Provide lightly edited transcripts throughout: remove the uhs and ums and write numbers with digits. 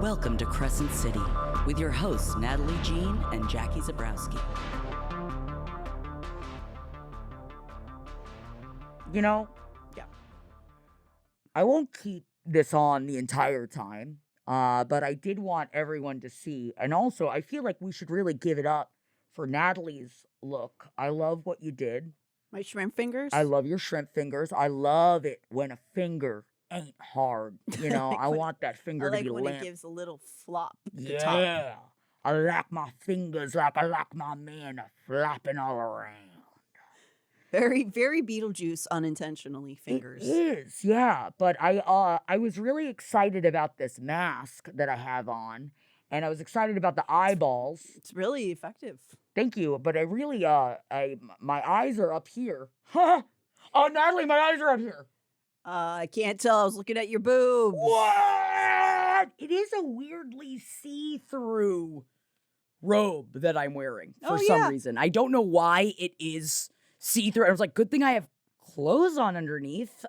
Welcome to Crescent City with your hosts Natalie Jean and Jackie Zabrowski. You know, Yeah. I won't keep this on the entire time, but I did want everyone to see. And also, I feel like we should really give it up for Natalie's look. I love what you did. My shrimp fingers? I love your shrimp fingers. I love it when a finger ain't hard. You know, Like I when- want that I finger to like be when limp. it gives a little flop at the top. Yeah. I like my fingers like I like my man flapping all around. Very, very Beetlejuice unintentionally fingers. It is, yeah. But I was really excited about this mask that I have on, and I was excited about the eyeballs. It's really effective. Thank you, but I really my eyes are up here. Huh? Oh, Natalie, my eyes are up here. I can't tell. I was looking at your boobs. What? It is a weirdly see-through robe that I'm wearing for some reason. I don't know why it is see-through. I was like, good thing I have clothes on underneath.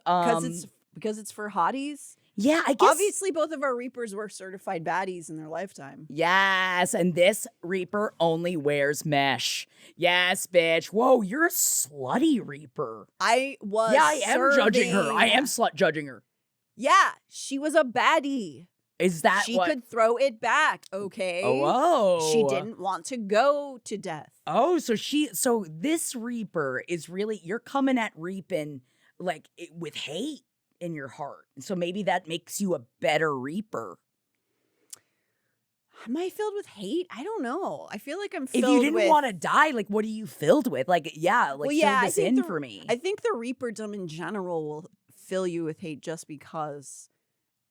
Because it's for hotties. Yeah, I guess. Obviously, both of our Reapers were certified baddies in their lifetime. Yes, and this Reaper only wears mesh. Yes, bitch. Whoa, you're a slutty Reaper. I was. Yeah, I am judging her. I am slut judging her. Yeah, she was a baddie. Is that she what? could throw it back, okay? Oh, She didn't want to go to death. Oh, so this Reaper is really, you're coming at Reapin like with hate in your heart. So maybe that makes you a better Reaper. Am I filled with hate? I don't know. I feel like I'm If filled you didn't with... want to die, like what are you filled with? Like, yeah, like fill this in for me. I think the Reaperdom in general will fill you with hate just because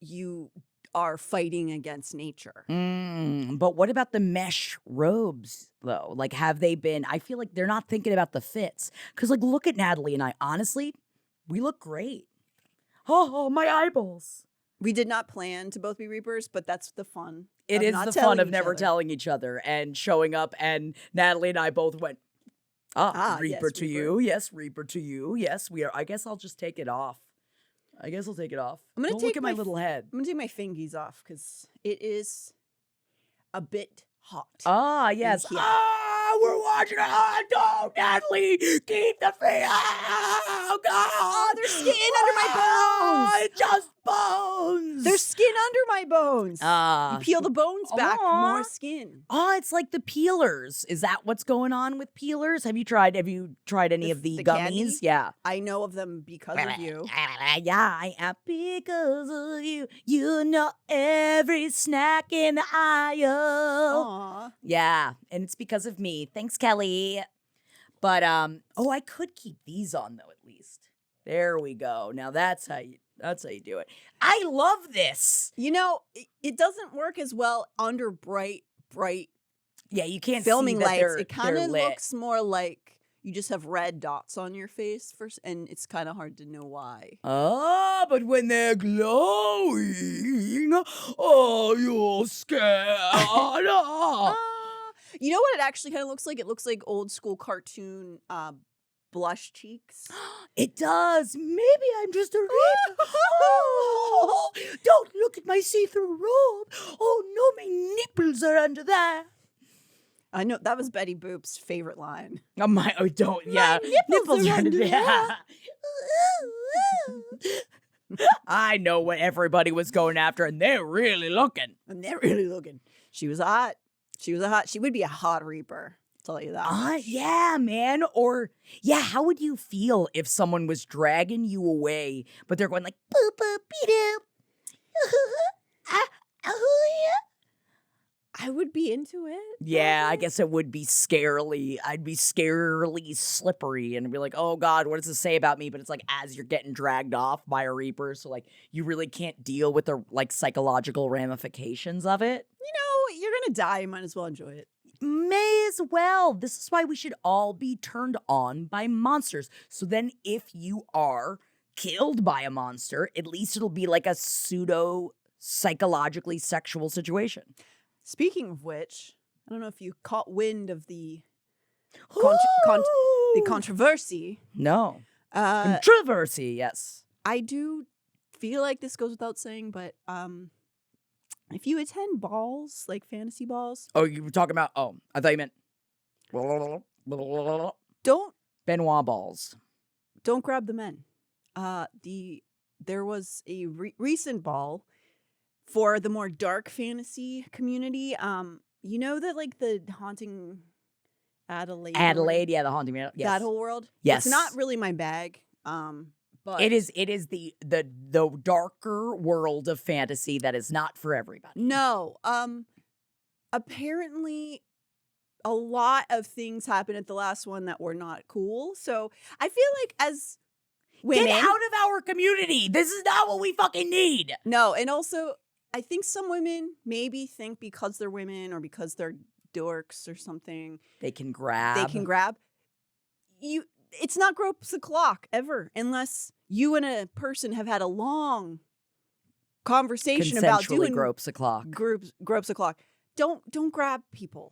you are fighting against nature. But what about the mesh robes, though? Like, have they been... I feel like they're not thinking about the fits. Because, like, look at Natalie and I. Honestly, we look great. Oh, my eyeballs. We did not plan to both be Reapers, but that's the fun. It of is not the telling fun of each never other. telling each other and showing up, and Natalie and I both went, Reaper yes, to Reaper. you. Yes, Reaper to you. Yes, we are. I guess I'll just take it off. I'm gonna Don't take look at my little head. I'm gonna take my fingies off because it is a bit hot. Ah, yes. here. Ah, we're watching. Ah, don't, Natalie. Keep the thing. Oh, God. Oh, there's skin under my bones. Ah, it's just bones. There's skin under my bones. Ah. You peel the bones back, Aw. more skin. Oh, it's like the peelers. Is that what's going on with peelers? Have you tried any of the gummies? candy? Yeah. I know of them because of you. Yeah, I am because of you. You know every snack in the aisle. Aw. Yeah, and it's because of me. Thanks, Kelly. But I could keep these on though at least. There we go. Now that's how you do it. I love this. You know, it doesn't work as well under bright Yeah, you can't filming see that lights. It kind they're of lit. looks more like you just have red dots on your face first, and it's kind of hard to know why. Oh, but when they're glowing, oh, you're scared. You know what it actually kind of looks like? It looks like old school cartoon blush cheeks. It does. Maybe I'm just a Reaper. Oh, don't look at my see-through robe. Oh, no, my nipples are under there. I know that was Betty Boop's favorite line. Oh, don't. Yeah. nipples are under there. I know what everybody was going after, and they're really looking. And they're really looking. She was hot. She would be a hot Reaper. I'll tell you that. Yeah, man. Or, yeah, how would you feel if someone was dragging you away, but they're going like, boop, boop, beep, I would be into it. Yeah, I guess it would be scarily. I'd be scarily slippery and be like, oh God, what does this say about me? But it's like as you're getting dragged off by a Reaper, so like you really can't deal with the like psychological ramifications of it. You know, you're gonna die. You might as well enjoy it. May as well. This is why we should all be turned on by monsters. So then if you are killed by a monster, at least it'll be like a pseudo psychologically sexual situation. Speaking of which, I don't know if you caught wind of the controversy. No. Controversy, yes. I do feel like this goes without saying, but if you attend balls, like fantasy balls, Oh, you were talking about, I thought you meant don't Benoit balls. grab the men. There was a recent ball for the more dark fantasy community. You know that like the haunting Adelaide, Yeah, the haunting man. Yes. that whole world. Yes. It's not really my bag. But It is the darker world of fantasy that is not for everybody. No. Apparently a lot of things happened at the last one that were not cool. So I feel like as women, Get out of our community. This is not what we fucking need. No, and also I think some women maybe think because they're women or because they're dorks or something, They can grab. You. It's not gropes the clock ever unless you and a person have had a long conversation about Consensually doing gropes a clock. gropes the clock. Don't grab people,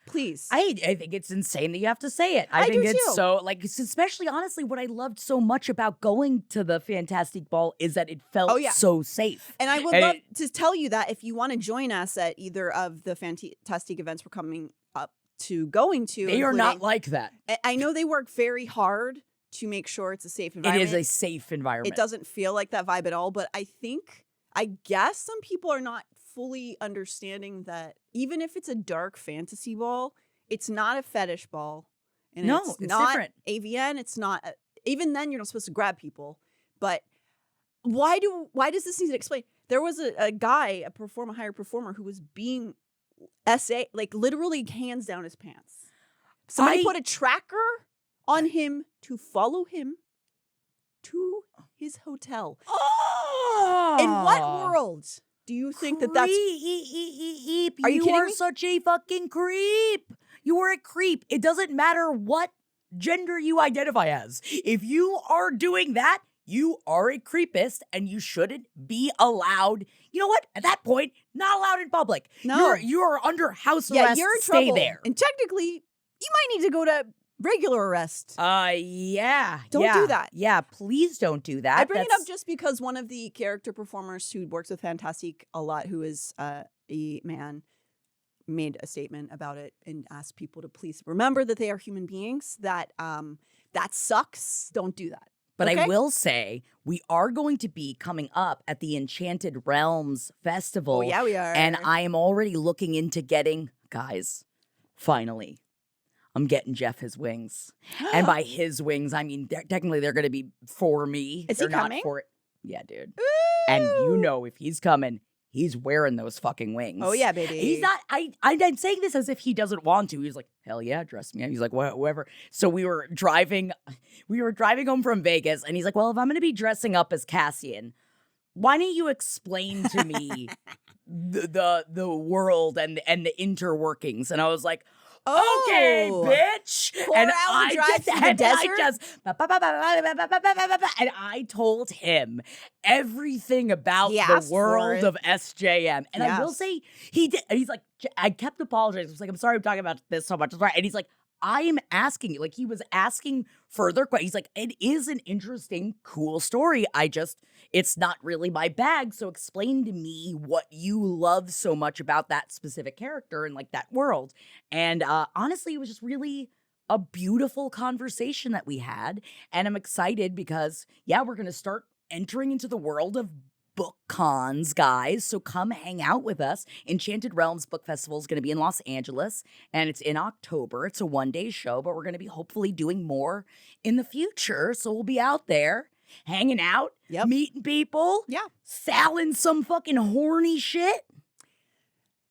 please. I think it's insane that you have to say it. I I think do it's too. so, like, especially honestly, what I loved so much about going to the Fantastic Ball is that it felt so safe. And I would And love to tell you that if you want to join us at either of the fantastic events we're coming up to going to, They are not including- like that. I know they work very hard to make sure it's a safe It environment. is a safe environment. It doesn't feel like that vibe at all, but I guess some people are not fully understanding that even if it's a dark fantasy ball, it's not a fetish ball. And No, it's it's not different. AVN. It's not, even then you're not supposed to grab people. But why does this need to explain? There was a guy, a higher performer who was being like literally hands down his pants. Somebody put a tracker on him to follow him to his hotel. In what world do you think that that's... Creep. Are you kidding me? Such a fucking creep. You are a creep. It doesn't matter what gender you identify as. If you are doing that, you are a creepist and you shouldn't be allowed. You know what? At that point, not allowed in public. No. You are under house arrest. you're in Stay trouble. there. And technically, you might need to go to regular arrest. Yeah. Don't do that. Yeah, please don't do that. I bring it up just because one of the character performers who works with Fantastic a lot, who is a man, made a statement about it and asked people to please remember that they are human beings, that sucks. Don't do that. But okay? I will say, we are going to be coming up at the Enchanted Realms Festival. Oh, yeah, we are. And I am already looking into getting, guys, finally, I'm getting Jeff his wings. And by his wings, I mean, technically they're going to be for me. Is they're he not coming? for it. Yeah, dude. Ooh. And you know if he's coming, he's wearing those fucking wings. Oh, yeah, baby. He's not, I'm saying this as if he doesn't want to. He's like, hell yeah, dress me up. He's like, whatever. So we were driving home from Vegas, and he's like, well, if I'm going to be dressing up as Cassian, why don't you explain to me the world and the interworkings? And I was like, okay, bitch. 4-hour drive through the desert? And I told him everything about He the asked for world it. of SJM. And I will Yes. say he did. And he's like, I kept apologizing. I was like, I'm sorry I'm talking about this so much. I'm sorry. And he's like, I am asking you. Like, he was asking further questions. He's like, it is an interesting, cool story. It's not really my bag. So explain to me what you love so much about that specific character and like that world. And honestly, it was just really a beautiful conversation that we had. And I'm excited because, yeah, we're going to start entering into the world of book cons, guys. So come hang out with us. Enchanted Realms Book Festival is going to be in Los Angeles, and it's in October. It's a one-day show, but we're going to be hopefully doing more in the future. So we'll be out there hanging out, meeting people, selling some fucking horny shit.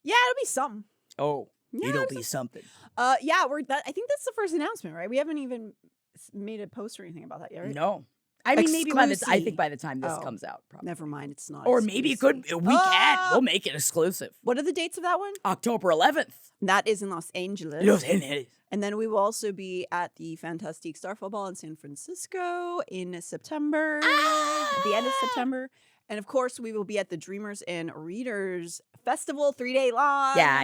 Yeah, it'll be something. Oh, Yeah, it'll be something. I think that's the first announcement, right? We haven't even made a post or anything about that yet, right? No. I mean, maybe by the time this Oh. comes out, probably. Never mind, it's not. Or maybe it could. We'll make it exclusive. What are the dates of that one? October 11th. That is in Los Angeles. Los Angeles. And then we will also be at the Fantastic Starfall Ball in San Francisco in September, at the end of September. And of course, we will be at the Dreamers and Readers Festival, 3-day long. Yeah.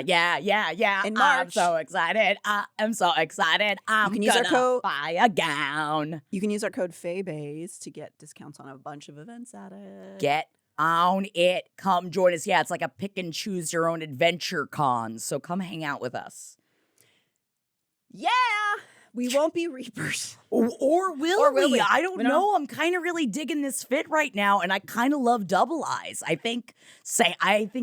In March. I'm so excited. I'm so excited. I'm can use our gonna code- buy a gown. You can use our code FAYBAYS to get discounts on a bunch of events at it. Get Own it. Come join us. Yeah, it's like a pick and choose your own adventure con. So come hang out with us. Yeah, we won't be Reapers. Or will we? I don't We don't know. I'm kind of really digging this fit right now, and I kind of love double eyes. I think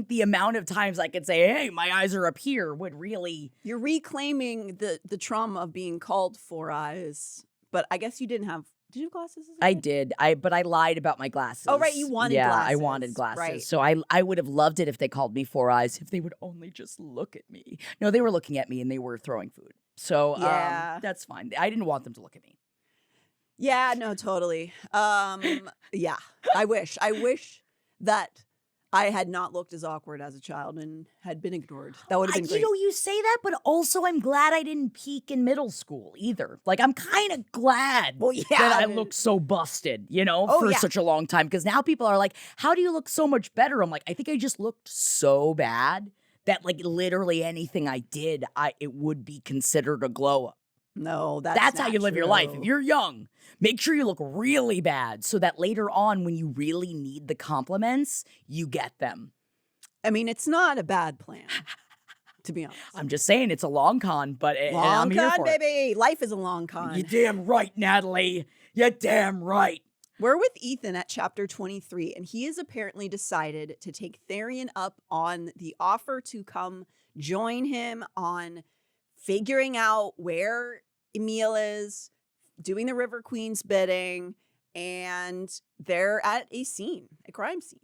the amount of times I could say, "Hey, my eyes are up here," would really. You're reclaiming the trauma of being called Four Eyes, but I guess you didn't have. Did you have glasses? As a I kid? did. But I lied about my glasses. Oh, right, you wanted Yeah, I glasses. wanted glasses. Right. So I would have loved it if they called me Four Eyes, if they would only just look at me. No, they were looking at me and they were throwing food. So Yeah. that's fine. I didn't want them to look at me. Yeah, no, totally. Yeah, I wish that I had not looked as awkward as a child and had been ignored. That would have been great. You say that, but also I'm glad I didn't peak in middle school either. Like, I'm kind of glad that I looked so busted, for such a long time. Because now people are like, how do you look so much better? I'm like, I think I just looked so bad that, like, literally anything I did, it would be considered a glow up. No, that's how you live your life. If you're young, make sure you look really bad so that later on, when you really need the compliments, you get them. I mean, it's not a bad plan, to be honest. I'm just saying it's a long con, but Long I'm here con, for baby. Life is a long con. You damn right, Natalie. You damn right. We're with Ithan at chapter 23, and he has apparently decided to take Therian up on the offer to come join him on figuring out where Emil is, doing the River Queen's bidding, and they're at a crime scene.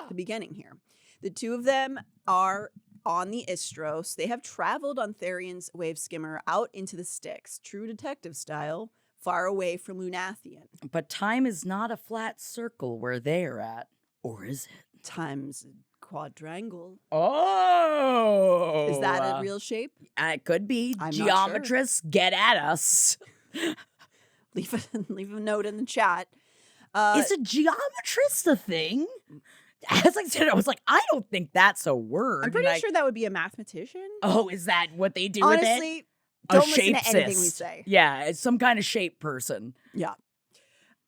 The beginning here. The two of them are on the Istros. They have traveled on Therian's wave skimmer out into the sticks, true detective style, far away from Lunathian. But time is not a flat circle where they're at, or is it? Time's a quadrangle. Oh! Is that a real shape? It could be. I'm not sure. Geometrists, get at us. Leave a note in the chat. Is a geometrist a thing? As I said, I was like, I don't think that's a word. I'm pretty sure that would be a mathematician. Oh, is that what they do Honestly, with it? don't listen to anything we say. Yeah, it's some kind of shape person. Yeah.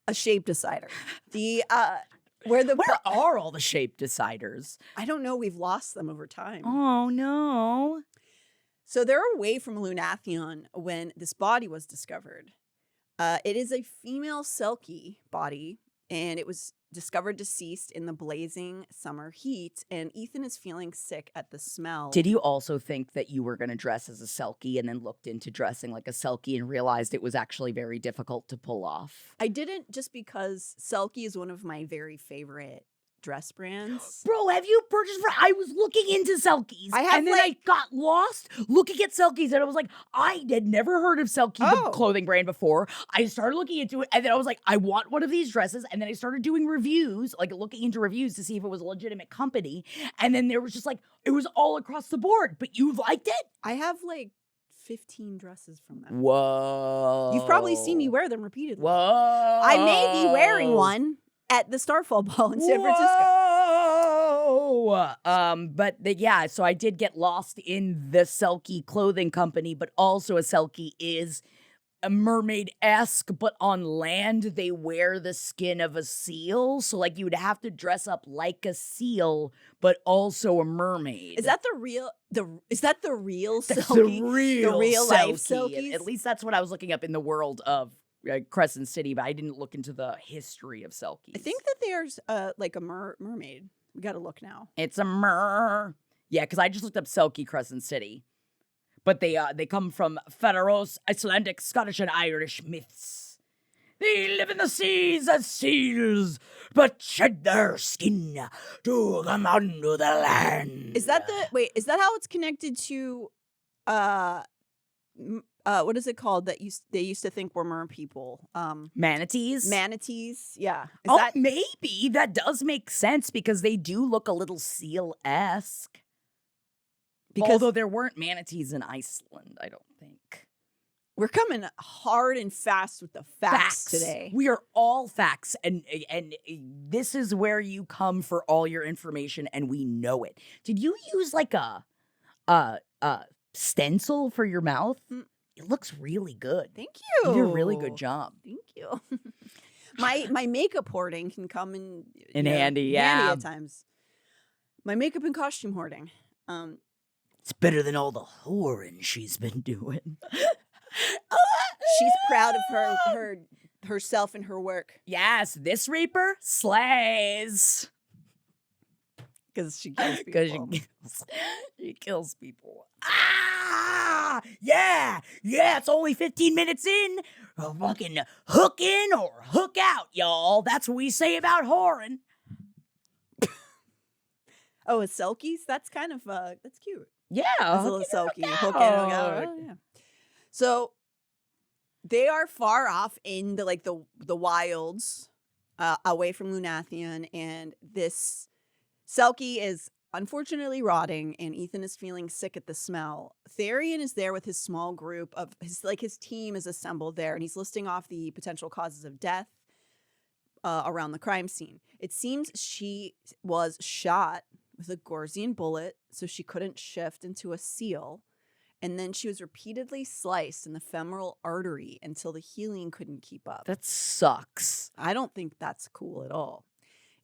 A shape decider. Where are all the shape deciders? I don't know. We've lost them over time. Oh, no. So they're away from Lunathion when this body was discovered. It is a female Silky body, and it was discovered deceased in the blazing summer heat, and Ithan is feeling sick at the smell. Did you also think that you were going to dress as a Selkie and then looked into dressing like a Selkie and realized it was actually very difficult to pull off? I didn't, just because Silky is one of my very favorite dress brands. Bro, have you purchased I was looking into Selkies. And then I got lost looking at Selkies, and I was like, I had never heard of Selkie, the clothing brand, before. I started looking into it, and then I was like, I want one of these dresses. And then I started doing reviews, like looking into reviews to see if it was a legitimate company. And then there was just like, it was all across the board. But you liked it? I have like 15 dresses from them. Whoa. You've probably seen me wear them repeatedly. Whoa. I may be wearing one at the Starfall Ball in San Francisco. But so I did get lost in the Selkie clothing company, but also a Selkie is a mermaid-esque, but on land they wear the skin of a seal. So like you would have to dress up like a seal, but also a mermaid. Is that the real Selkie? That's the real life Selkie. Selkies? At least that's what I was looking up in the world of Crescent City, but I didn't look into the history of Selkies. I think that there's like a mermaid. We gotta look now. It's a mer. Yeah, because I just looked up Selkie Crescent City. But they come from Faroese, Icelandic, Scottish, and Irish myths. They live in the seas as seals, but shed their skin to come onto the land. Is that how it's connected to what is it called that they used to think were mer people? Manatees? Manatees, yeah. Maybe. That does make sense because they do look a little seal-esque. Although there weren't manatees in Iceland, I don't think. We're coming hard and fast with the facts today. We are all facts, and this is where you come for all your information, and we know it. Did you use like a stencil for your mouth? It looks really good. Thank you. You did a really good job. Thank you. My makeup hoarding can come in handy, handy yeah. at times. My makeup and costume hoarding. It's better than all the whoring she's been doing. She's proud of herself and her work Yes, this Reaper slays. because she kills Because people. she kills people. Ah! Yeah! Yeah, it's only 15 minutes in. Fucking hook in or hook out, y'all. That's what we say about whoring. Oh, it's Silkies? That's kind of that's cute. Yeah. That's a little Silky. Hook in, hook out. Oh, yeah. So they are far off in the wilds, away from Lunathian, and this Selkie is unfortunately rotting, and Ithan is feeling sick at the smell. Therian is there with his small group of his team is assembled there, and he's listing off the potential causes of death around the crime scene. It seems she was shot with a Gorzian bullet, so she couldn't shift into a seal. And then she was repeatedly sliced in the femoral artery until the healing couldn't keep up. That sucks. I don't think that's cool at all.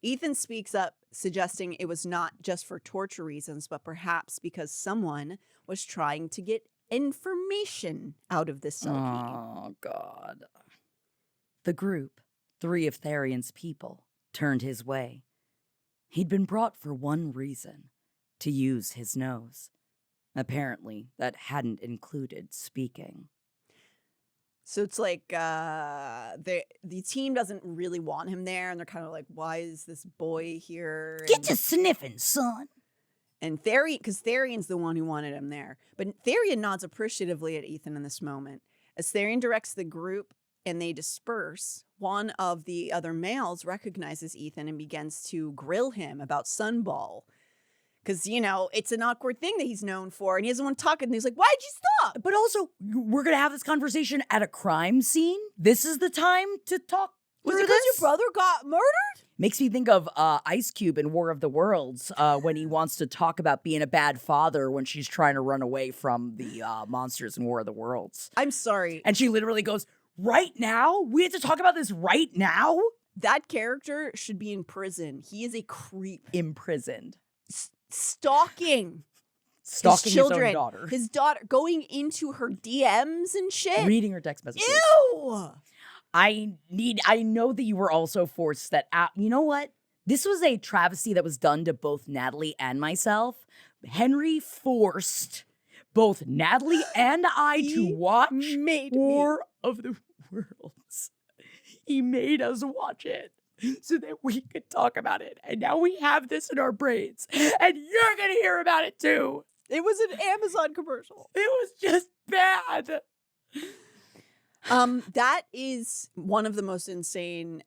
Ithan speaks up, suggesting it was not just for torture reasons, but perhaps because someone was trying to get information out of this Selkie. Oh, God. The group, 3 of Therian's people, turned his way. He'd been brought for one reason, to use his nose. Apparently, that hadn't included speaking. So it's like the team doesn't really want him there, and they're kind of like, why is this boy here? Get to sniffing, son. And Therian, because Therian's the one who wanted him there. But Therian nods appreciatively at Ithan in this moment. As Therian directs the group and they disperse, one of the other males recognizes Ithan and begins to grill him about Sunball. Because, it's an awkward thing that he's known for, and he doesn't want to talk, and he's like, why'd you stop? But also, we're going to have this conversation at a crime scene? This is the time to talk Was through it because this? your brother got murdered? Makes me think of Ice Cube in War of the Worlds when he wants to talk about being a bad father when she's trying to run away from the monsters in War of the Worlds. I'm sorry. And she literally goes, right now? We have to talk about this right now? That character should be in prison. He is a creep. Imprisoned. Stalking Stalking his children. His own daughter. His daughter, going into her DMs and shit. Reading her text messages. Ew! I know that you were also forced that out. You know what? This was a travesty that was done to both Natalie and myself. Henry forced both Natalie and I to watch War of the Worlds. He made us watch it so that we could talk about it. And now we have this in our brains. And you're going to hear about it too. It was an Amazon commercial. It was just bad. That is one of the most insane.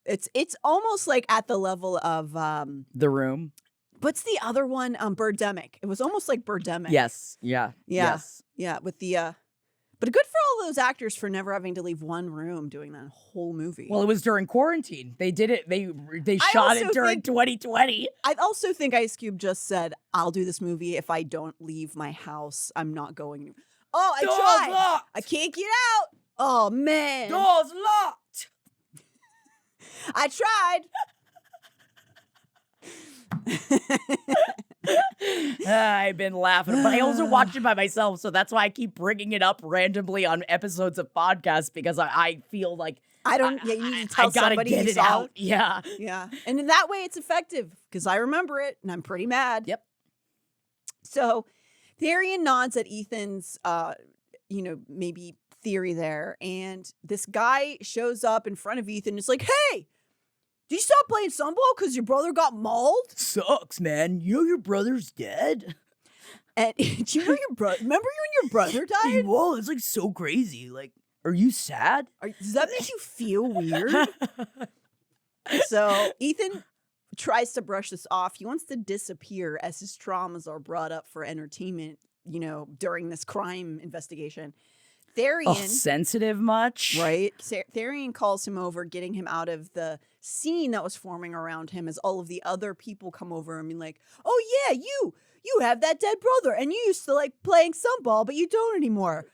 It's almost like at the level of The Room. What's the other one? Birdemic. It was almost like Birdemic. Yes. Yeah. Yeah. Yes. Yeah. With the but good for all those actors for never having to leave one room doing that whole movie. Well, it was during quarantine. They did it. They shot it during 2020. I also think Ice Cube just said, "I'll do this movie if I don't leave my house. I'm not going." Oh, I Doors tried. locked. I can't get out. Oh man. Doors locked. I tried. I've been laughing, but I also watch it by myself, so that's why I keep bringing it up randomly on episodes of podcasts because I feel like I don't. Yeah, you need to tell I gotta somebody get you it saw out. Yeah. Yeah, and in that way, it's effective because I remember it, and I'm pretty mad. Yep. So, Therian nods at Ethan's, maybe theory there, and this guy shows up in front of Ithan. And is like, "Hey, did you stop playing Sunball because your brother got mauled?" Sucks, man. You know your brother's dead? And do you know your brother? Remember you and your brother died? Whoa, it's like so crazy. Like, are you sad? Does that make you feel weird? So Ithan tries to brush this off. He wants to disappear as his traumas are brought up for entertainment, during this crime investigation. Therian, sensitive much? right? Therian calls him over, getting him out of the scene that was forming around him as all of the other people come over and be like, "Oh yeah, you have that dead brother, and you used to like playing Sunball, but you don't anymore.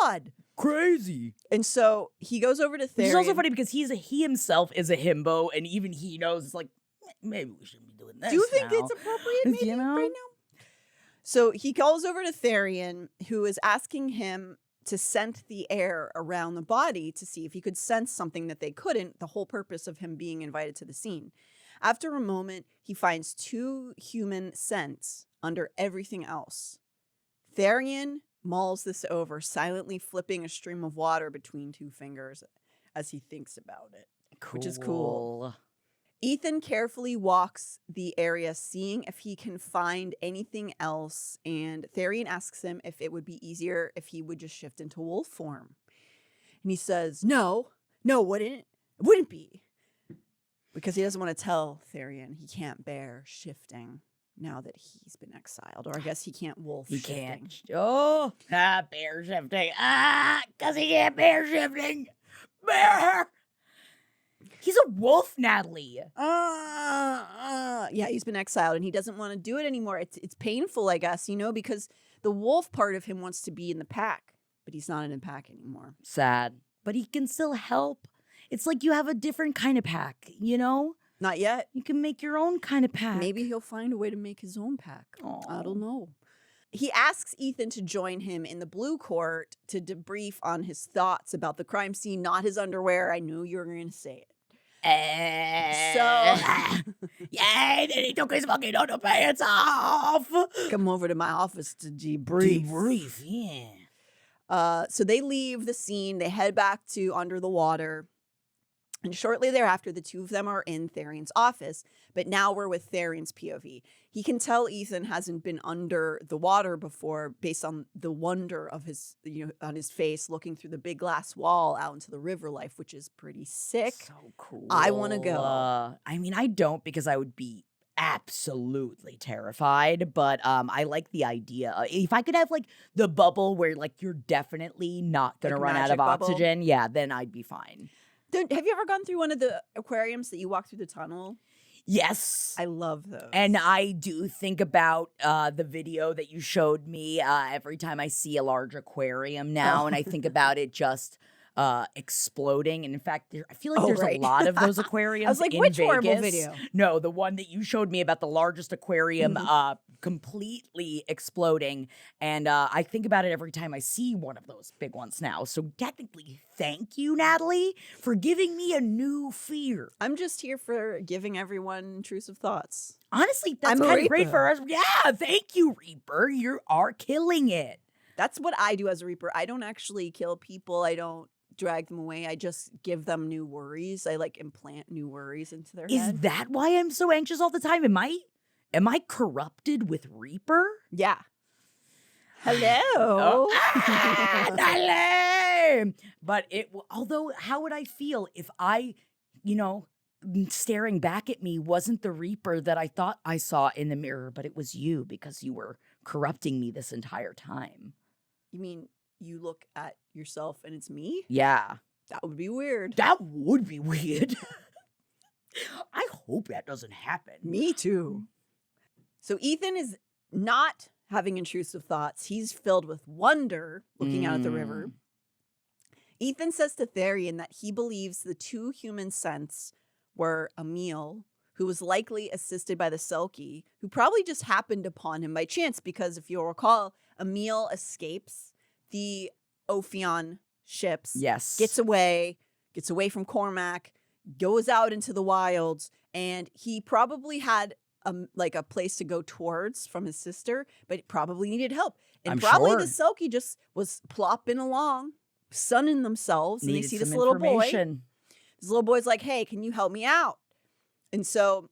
Odd." crazy. And so he goes over to Therian. Which is also funny because he himself is a himbo, and even he knows it's like, maybe we shouldn't be doing this. Do you think now. it's appropriate maybe You know? right now? So he calls over to Therian, who is asking him to scent the air around the body to see if he could sense something that they couldn't, the whole purpose of him being invited to the scene. After a moment, he finds 2 human scents under everything else. Therian mulls this over, silently flipping a stream of water between 2 fingers as he thinks about it, which is cool. Ithan carefully walks the area, seeing if he can find anything else, and Therian asks him if it would be easier if he would just shift into wolf form. And he says, no, it wouldn't be. Because he doesn't want to tell Therian he can't bear shifting now that he's been exiled. Or I guess he can't wolf shifting. Bear shifting. Because he can't bear shifting. Bear! He's a wolf, Natalie. Yeah, he's been exiled and he doesn't want to do it anymore. It's painful, I guess, because the wolf part of him wants to be in the pack, but he's not in the pack anymore. Sad. But he can still help. It's like you have a different kind of pack, Not yet. You can make your own kind of pack. Maybe he'll find a way to make his own pack. Aww. I don't know. He asks Ithan to join him in the blue court to debrief on his thoughts about the crime scene, not his underwear. I knew you were going to say it. Yeah, then he took his fucking underpants off. Come over to my office to debrief. Yeah. So they leave the scene. They head back to under the water. And shortly thereafter, the 2 of them are in Therian's office, but now we're with Therian's POV. He can tell Ithan hasn't been under the water before based on the wonder of his, on his face looking through the big glass wall out into the river life, which is pretty sick. So cool. I want to go. I mean, I don't because I would be absolutely terrified, but I like the idea. If I could have like the bubble where like you're definitely not gonna Like run out magic of bubble? oxygen, yeah, then I'd be fine. Have you ever gone through one of the aquariums that you walk through the tunnel? Yes. I love those. And I do think about the video that you showed me every time I see a large aquarium now, and I think about it just exploding. And in fact, I feel like there's a lot of those aquariums. I was like, in which Vegas. horrible video? No, the one that you showed me about the largest aquarium completely exploding. And I think about it every time I see one of those big ones now. So technically, thank you, Natalie, for giving me a new fear. I'm just here for giving everyone intrusive thoughts. Honestly, that's I'm a kind of great Reaper. for us. Yeah, thank you, Reaper. You are killing it. That's what I do as a Reaper. I don't actually kill people. I don't drag them away. I just give them new worries. I like implant new worries into their Is head. that why I'm so anxious all the time? Am I corrupted with Reaper? Yeah. Hello. Natalie! But although, how would I feel if I, staring back at me wasn't the Reaper that I thought I saw in the mirror, but it was you because you were corrupting me this entire time? You mean you look at yourself and it's me? Yeah. That would be weird. That would be weird. I hope that doesn't happen. Me too. So Ithan is not having intrusive thoughts. He's filled with wonder looking out at the river. Ithan says to Therian that he believes the 2 human scents were Emil, who was likely assisted by the Silky, who probably just happened upon him by chance because if you'll recall, Emil escapes the Ophion ships. Yes. Gets away from Cormac, goes out into the wilds, and he probably had a place to go towards from his sister, but probably needed help. And I'm probably sure. the Silky just was plopping along, sunning themselves, and they Needed see this some little boy. information. This little boy's like, hey, can you help me out? And so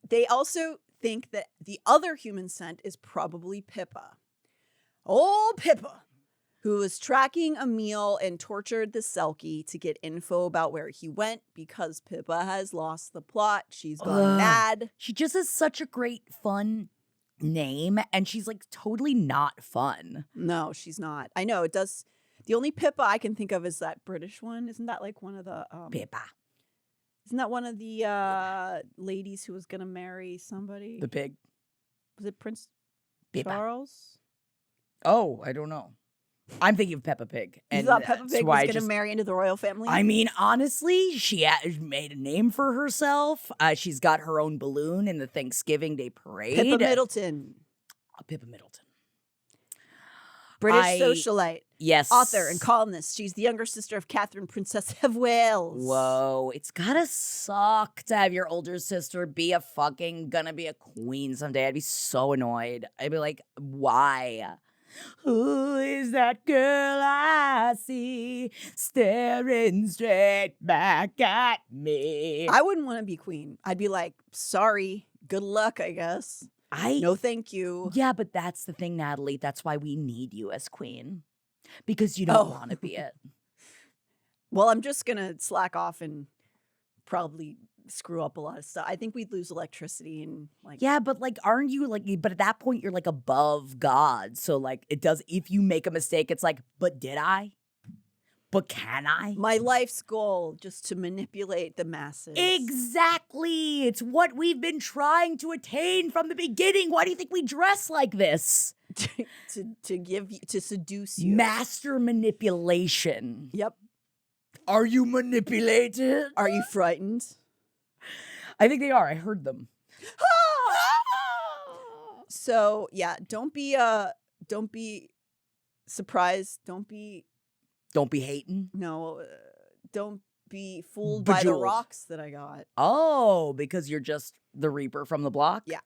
they also think that the other human scent is probably Pippa. Old Pippa, who was tracking Emil and tortured the Selkie to get info about where he went because Pippa has lost the plot. She's gone mad. She just has such a great, fun name, and she's like totally not fun. No, she's not. I know, it does. The only Pippa I can think of is that British one. Isn't that like one of the... Pippa. Isn't that one of the ladies who was going to marry somebody? The pig. Was it Prince Pippa. Charles? Oh, I don't know. I'm thinking of Peppa Pig. You And thought Peppa that's Pig why was going to marry into the royal family? I mean, honestly, she made a name for herself. She's got her own balloon in the Thanksgiving Day parade. Pippa Middleton. Pippa Middleton. British socialite. Yes. Author and columnist. She's the younger sister of Catherine, Princess of Wales. Whoa. It's gotta suck to have your older sister be gonna be a queen someday. I'd be so annoyed. I'd be like, why? Who is that girl I see staring straight back at me? I wouldn't want to be queen. I'd be like, sorry, good luck, I guess. No, thank you. Yeah, but that's the thing, Natalie. That's why we need you as queen. Because you don't want to be it. Well, I'm just going to slack off and probably screw up a lot of stuff. I think we'd lose electricity and like. Yeah, but like, aren't you like, but at that point, you're like above God. So like, if you make a mistake, it's like, but did I? But can I? My life's goal, just to manipulate the masses. Exactly. It's what we've been trying to attain from the beginning. Why do you think we dress like this? to seduce you. Master manipulation. Yep. Are you manipulated? Are you frightened? I think they are. I heard them. So yeah, don't be surprised. Don't be hating. No, don't be fooled by the rocks that I got. Oh, because you're just the Reaper from the block? Yeah.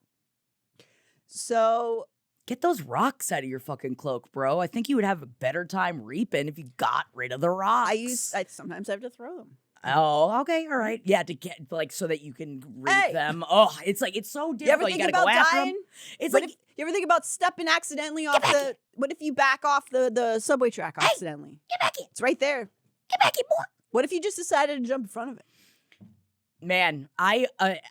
So get those rocks out of your fucking cloak, bro. I think you would have a better time reaping if you got rid of the rocks. Sometimes I have to throw them. Oh, okay, all right. Yeah, to get like so that you can reap them. Oh, it's like it's so difficult. You gotta go after dying? Them. It's what like you ever think about stepping accidentally off the? What if you back off the subway track accidentally? Get back here. It's right there. Get back here, boy. What if you just decided to jump in front of it? Man, I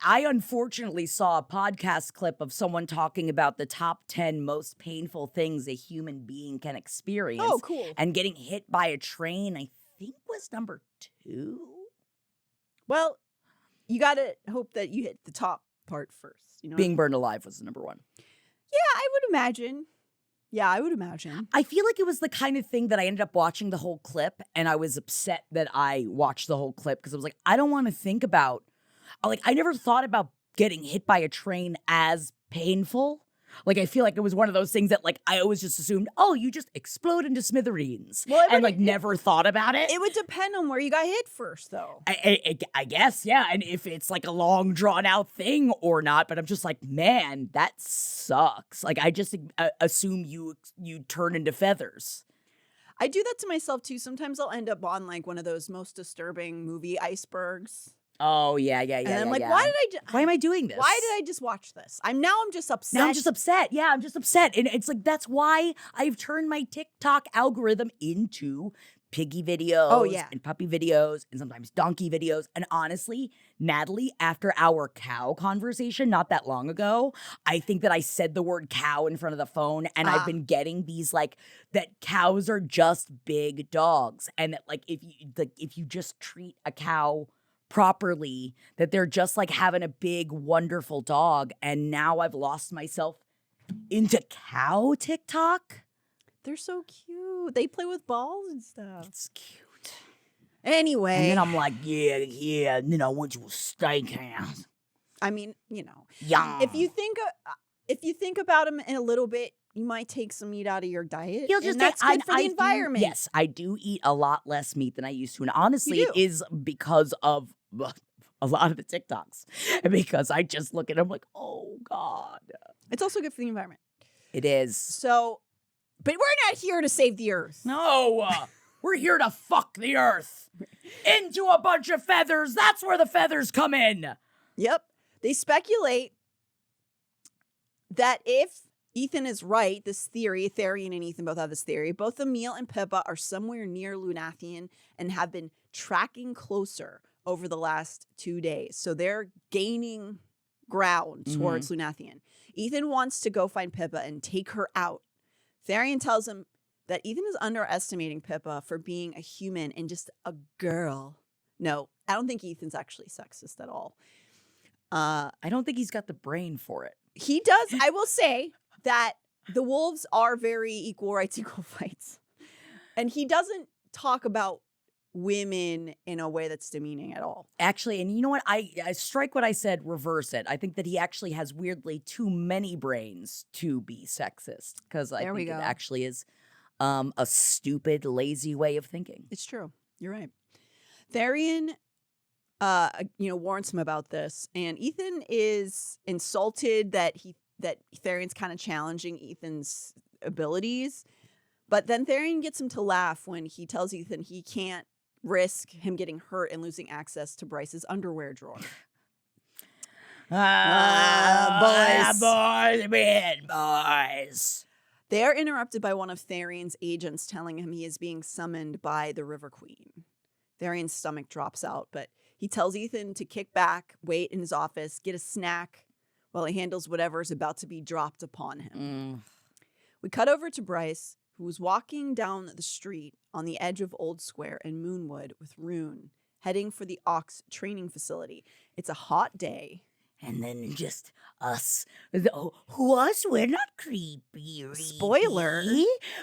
unfortunately saw a podcast clip of someone talking about the top 10 most painful things a human being can experience. Oh, cool. And getting hit by a train, I think, was number 2. Well, you got to hope that you hit the top part first. You know, being burned alive was number 1. Yeah, I would imagine. I feel like it was the kind of thing that I ended up watching the whole clip, and I was upset that I watched the whole clip because I was like, I don't want to think about, like, I never thought about getting hit by a train as painful. Like, I feel like it was one of those things that, like, I always just assumed, oh, you just explode into smithereens. Well, and, like, never thought about it. It would depend on where you got hit first, though. I guess, yeah. And if it's, like, a long, drawn-out thing or not. But I'm just like, man, that sucks. Like, I just assume you turn into feathers. I do that to myself, too. Sometimes I'll end up on, like, one of those most disturbing movie icebergs. Oh, yeah. And I'm like, why am I doing this? Why did I just watch this? I'm just upset. Now I'm just upset. Yeah, I'm just upset. And it's like, that's why I've turned my TikTok algorithm into piggy videos and puppy videos and sometimes donkey videos. And honestly, Natalie, after our cow conversation not that long ago, I think that I said the word cow in front of the phone, and I've been getting these like that cows are just big dogs, and that like if you just treat a cow properly, that they're just like having a big wonderful dog. And now I've lost myself into cow TikTok. They're so cute. They play with balls and stuff. It's cute. Anyway. And then I'm like, yeah, and then I went to a steakhouse. I mean, you know. Yeah. If you think about them in a little bit, you might take some meat out of your diet. And that's good for the environment. Yes, I do eat a lot less meat than I used to. And honestly, it is because of a lot of the TikToks. And because I just look at them like, oh, God. It's also good for the environment. It is. So, but we're not here to save the earth. No, we're here to fuck the earth into a bunch of feathers. That's where the feathers come in. Yep. They speculate that if Ithan is right, this theory, Therian and Ithan both have this theory, both Emil and Pippa are somewhere near Lunathian and have been tracking closer over the last 2 days. So they're gaining ground towards Lunathian. Ithan wants to go find Pippa and take her out. Therian tells him that Ithan is underestimating Pippa for being a human and just a girl. No, I don't think Ethan's actually sexist at all. I don't think he's got the brain for it. He does. I will say that the wolves are very equal rights, equal fights. And he doesn't talk about women in a way that's demeaning at all. Actually, and you know what? I strike what I said, reverse it. I think that he actually has weirdly too many brains to be sexist, because I There we think it go. actually is a stupid, lazy way of thinking. It's true. You're right. Therian, warns him about this, and Ithan is insulted that Therian's kind of challenging Ethan's abilities. But then Therian gets him to laugh when he tells Ithan he can't risk him getting hurt and losing access to Bryce's underwear drawer. Boys. They are interrupted by one of Therian's agents telling him he is being summoned by the River Queen. Therian's stomach drops out, but he tells Ithan to kick back, wait in his office, get a snack while he handles whatever is about to be dropped upon him. We cut over to Bryce, who was walking down the street on the edge of Old Square and Moonwood with Rune, heading for the Ox training facility. It's a hot day. And then just us. Who us? We're not creepy. Spoiler.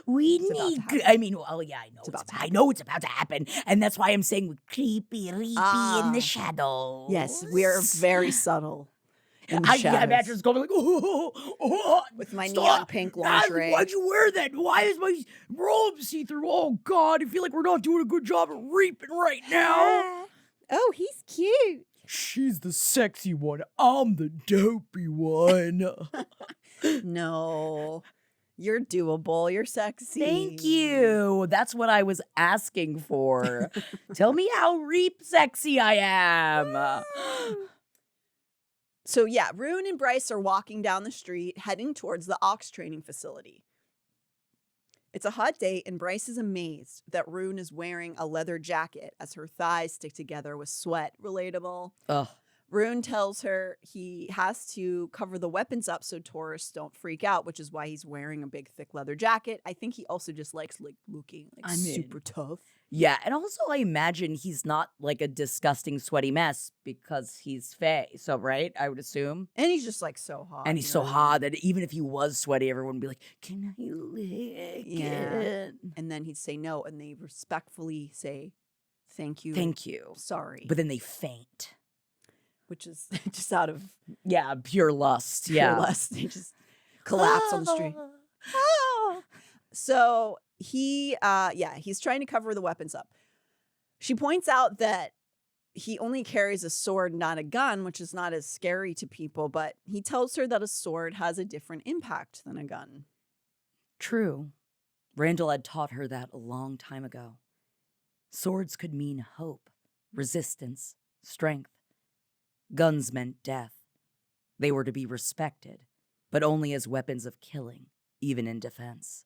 We It's about need. to happen. I mean, oh yeah, I know. It's about to I know it's about to happen, and that's why I'm saying creepy, reapy in the shadows. Yes, we are very subtle. In the I shadows. imagine just going like, With my stop. neon pink lingerie. Why'd you wear that? Why is my robe see through? Oh God, I feel like we're not doing a good job at reaping right now. Oh, he's cute. She's the sexy one. I'm the dopey one. No, you're doable. You're sexy. Thank you. That's what I was asking for. Tell me how reap sexy I am. So yeah, Rune and Bryce are walking down the street, heading towards the Ox training facility. It's a hot day, and Bryce is amazed that Rune is wearing a leather jacket as her thighs stick together with sweat. Relatable. Ugh. Rune tells her he has to cover the weapons up so tourists don't freak out, which is why he's wearing a big, thick leather jacket. I think he also just likes looking super tough. Yeah, and also I imagine he's not like a disgusting, sweaty mess because he's Fae. So, right? I would assume. And he's just like so hot. And he's so hot that even if he was sweaty, everyone would be like, "Can I lick it?" And then he'd say no, and they respectfully say, "Thank you. Thank you. Sorry." But then they faint. Which is just out of Pure lust. pure lust. They just collapse on the street. Ah. So he's trying to cover the weapons up. She points out that he only carries a sword, not a gun, which is not as scary to people, but he tells her that a sword has a different impact than a gun. True. Randall had taught her that a long time ago. Swords could mean hope, resistance, strength. Guns meant death. They were to be respected, but only as weapons of killing, even in defense.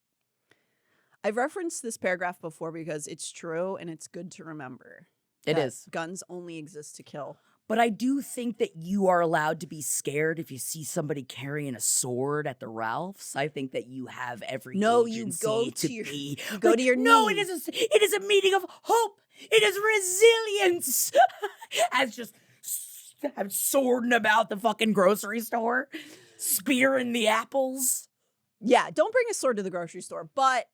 I've referenced this paragraph before because it's true and it's good to remember. It that is. Guns only exist to kill. But I do think that you are allowed to be scared if you see somebody carrying a sword at the Ralphs. I think that you have every agency you go to your No, knees. it is a meaning of hope. It is resilience. As just I'm swording about the fucking grocery store, spearing the apples. Yeah, don't bring a sword to the grocery store, but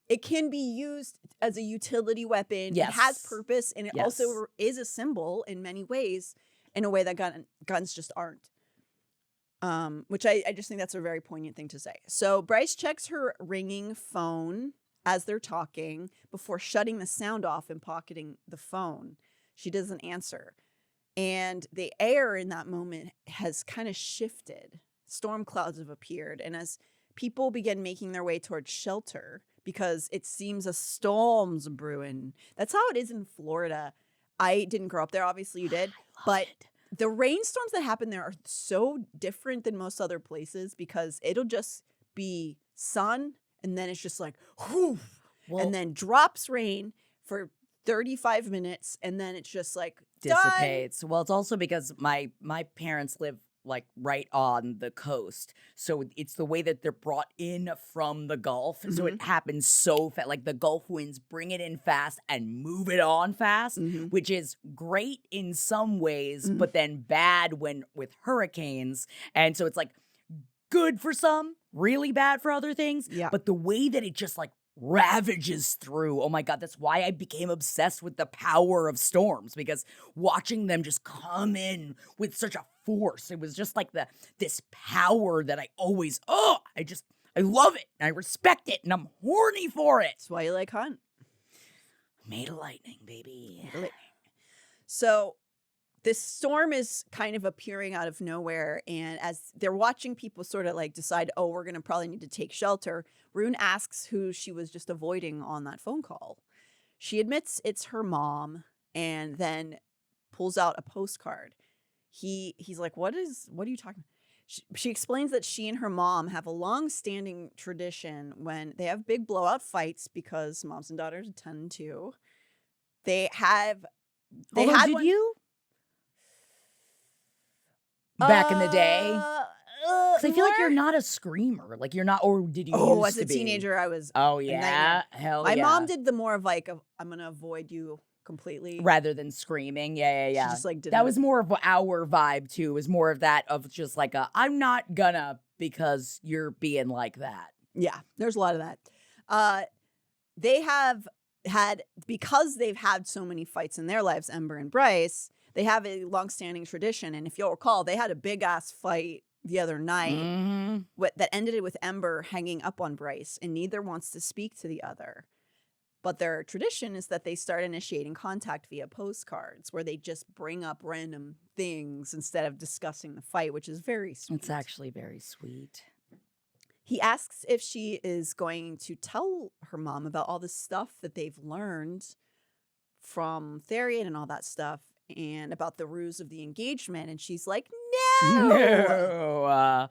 it can be used as a utility weapon. Yes. It has purpose, and it Yes. also is a symbol in many ways, in a way that guns just aren't. Which I just think that's a very poignant thing to say. So Bryce checks her ringing phone as they're talking before shutting the sound off and pocketing the phone. She doesn't answer. And the air in that moment has kind of shifted. Storm clouds have appeared. And as people begin making their way towards shelter, because it seems a storm's brewing. That's how it is in Florida. I didn't grow up there. Obviously, you did. But the rainstorms that happen there are so different than most other places because it'll just be sun and then it's just like, whoo, and then drops rain for 35 minutes and then it's just like dissipates. done. Well, it's also because my parents live like right on the coast. So it's the way that they're brought in from the Gulf. So it happens so fast. Like the Gulf winds bring it in fast and move it on fast, which is great in some ways, but then bad with hurricanes. And so it's like good for some, really bad for other things. Yeah. But the way that it just like ravages through. Oh my God, that's why I became obsessed with the power of storms, because watching them just come in with such a force, it was just like this power that I love it, and I respect it, and I'm horny for it. That's why you like Hunt. Made of lightning, baby. Made of lightning. So this storm is kind of appearing out of nowhere, and as they're watching people sort of like decide, oh, we're going to probably need to take shelter, Rune asks who she was just avoiding on that phone call. She admits it's her mom and then pulls out a postcard. He's like, what are you talking about? She explains that she and her mom have a long-standing tradition when they have big blowout fights, because moms and daughters tend to. Did you? Back in the day? Because I feel like you're not a screamer. Like, you're not, or did you used as to a be? teenager, I was. Oh, yeah? Hell My yeah. mom did the more of like, I'm going to avoid you completely. Rather than screaming. Yeah. She just like didn't. That was more of our vibe, too. It was more of that, of just like I'm not gonna, because you're being like that. Yeah, there's a lot of that. They have had, because they've had so many fights in their lives, Ember and Bryce, they have a long-standing tradition. And if you'll recall, they had a big-ass fight the other night that ended with Ember hanging up on Bryce, and neither wants to speak to the other. But their tradition is that they start initiating contact via postcards, where they just bring up random things instead of discussing the fight, which is very sweet. It's actually very sweet. He asks if she is going to tell her mom about all the stuff that they've learned from Therian and all that stuff, and about the ruse of the engagement. And she's like, no!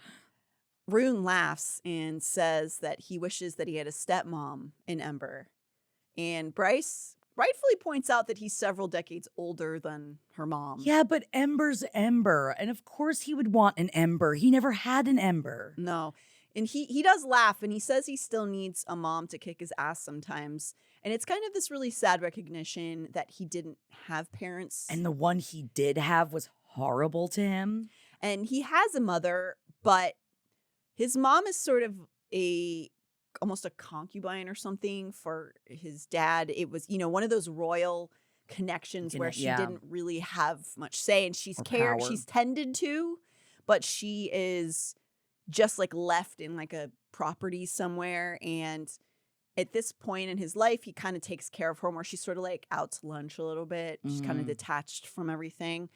Rune laughs and says that he wishes that he had a stepmom in Ember. And Bryce rightfully points out that he's several decades older than her mom. Yeah, but Ember's Ember. And of course he would want an Ember. He never had an Ember. No. And he does laugh, and he says he still needs a mom to kick his ass sometimes. And it's kind of this really sad recognition that he didn't have parents. And the one he did have was horrible to him. And he has a mother, but his mom is sort of almost a concubine or something for his dad. It was, one of those royal connections where she didn't really have much say, and she's tended to, but she is just like left in like a property somewhere. And at this point in his life, he kind of takes care of her more. She's sort of like out to lunch a little bit. She's kind of detached from everything.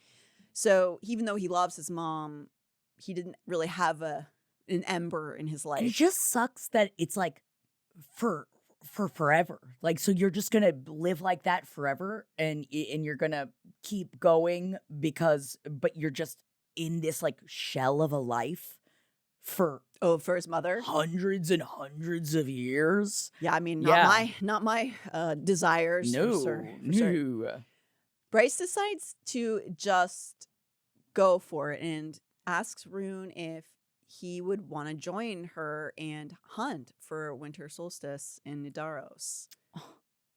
So even though he loves his mom, he didn't really have an Ember in his life. And it just sucks that it's like for forever. Like, so you're just gonna live like that forever, and you're gonna keep going but you're just in this like shell of a life for his mother, hundreds and hundreds of years. Yeah, I mean, not my desires. No, for sure. Bryce decides to just go for it and asks Rune if he would want to join her and hunt for winter solstice in Nidaros,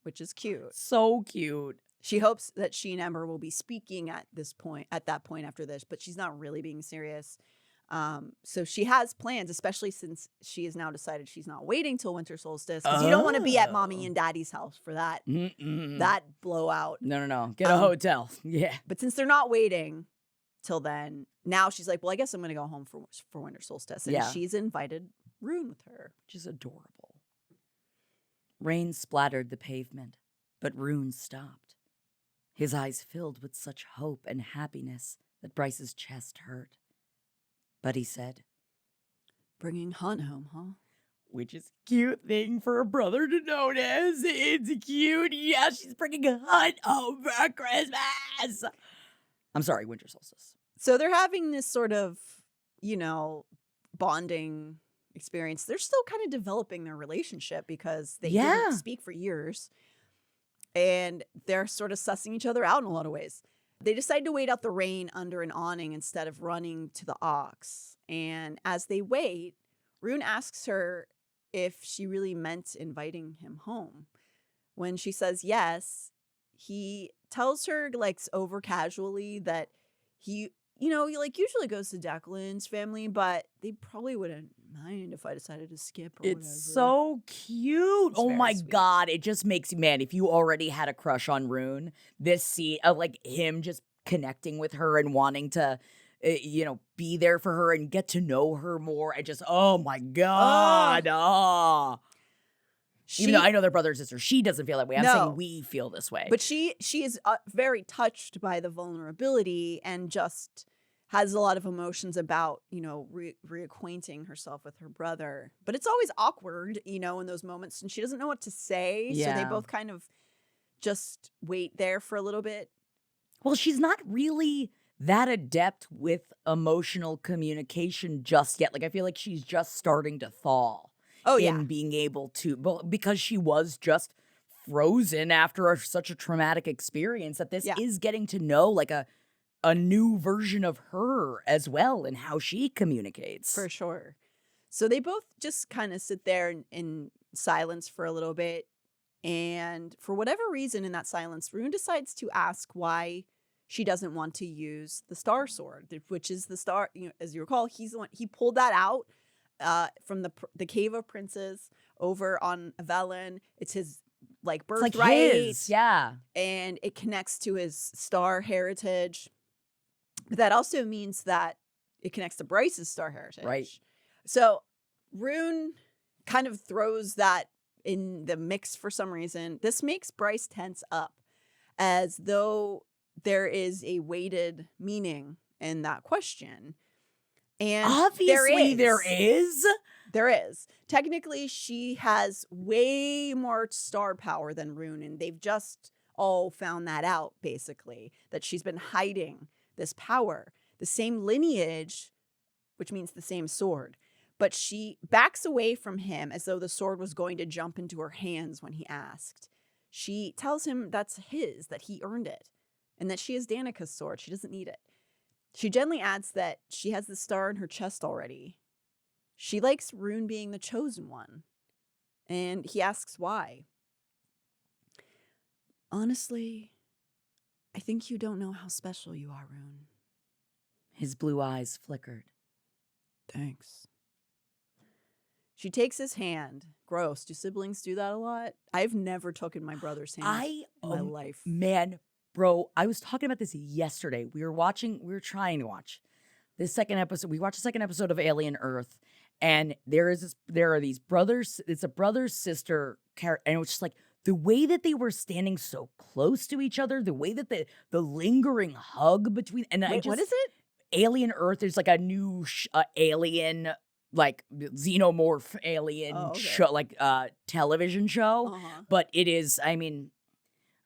which is cute. So cute. She hopes that she and Ember will be speaking at that point after this, but she's not really being serious. So she has plans, especially since she has now decided she's not waiting till winter solstice, because you don't want to be at mommy and daddy's house for that blowout. No. Get a hotel. Yeah. But since they're not waiting till then, now she's like, well, I guess I'm going to go home for winter solstice. And she's invited Rune with her, which is adorable. Rain splattered the pavement, but Rune stopped. His eyes filled with such hope and happiness that Bryce's chest hurt. But he said, bringing Hunt home, huh? Which is a cute thing for a brother to notice. It's cute. Yeah, she's bringing Hunt home for Christmas. I'm sorry, winter solstice. So they're having this sort of, bonding experience. They're still kind of developing their relationship because they didn't speak for years. And they're sort of sussing each other out in a lot of ways. They decide to wait out the rain under an awning instead of running to the Ox. And as they wait, Rune asks her if she really meant inviting him home. When she says yes, he tells her, like, over casually that he you know, like usually goes to Declan's family, but they probably wouldn't mind if I decided to skip or It's whatever. so cute. It's Oh very my sweet. God. It just makes you, man, if you already had a crush on Rune, this scene of like him just connecting with her and wanting to, be there for her and get to know her more. I just, oh my God. Even though I know they're brother and sister, she doesn't feel that way. I'm No. saying we feel this way. But she is very touched by the vulnerability and just has a lot of emotions about, you know, reacquainting herself with her brother. But it's always awkward, you know, in those moments, and she doesn't know what to say. So they Yeah. both kind of just wait there for a little bit. Well, she's not really that adept with emotional communication just yet. Like, I feel like she's just starting to thaw. Oh, yeah. In being able to, because she was just frozen after such a traumatic experience, that this is getting to know like a new version of her as well and how she communicates. For sure. So they both just kind of sit there in silence for a little bit. And for whatever reason in that silence, Rune decides to ask why she doesn't want to use the Star Sword, which is the star, you know, as you recall, he's the one, he pulled that out from the Cave of Princes over on Velen. It's his like birthright. Like his, yeah. And it connects to his star heritage. But that also means that it connects to Bryce's star heritage. Right. So Rune kind of throws that in the mix for some reason. This makes Bryce tense up as though there is a weighted meaning in that question. And obviously there is. There is. Technically, she has way more star power than Rune, and they've just all found that out, basically, that she's been hiding this power. The same lineage, which means the same sword. But she backs away from him as though the sword was going to jump into her hands when he asked. She tells him that's his, that he earned it, and that she is Danica's sword. She doesn't need it. She gently adds that she has the star in her chest already. She likes Rune being the chosen one. And he asks why. Honestly, I think you don't know how special you are, Rune. His blue eyes flickered. Thanks. She takes his hand. Gross. Do siblings do that a lot? I've never taken my brother's hand in my life. Man, bro, I was talking about this yesterday. We were trying to watch this second episode. We watched the second episode of Alien Earth, and there are these brothers. It's a brother-sister character, and it was just like the way that they were standing so close to each other, the way that the lingering hug between. And Wait, what is it? Alien Earth. There's like a new alien, like xenomorph alien show, like television show. But it is. I mean,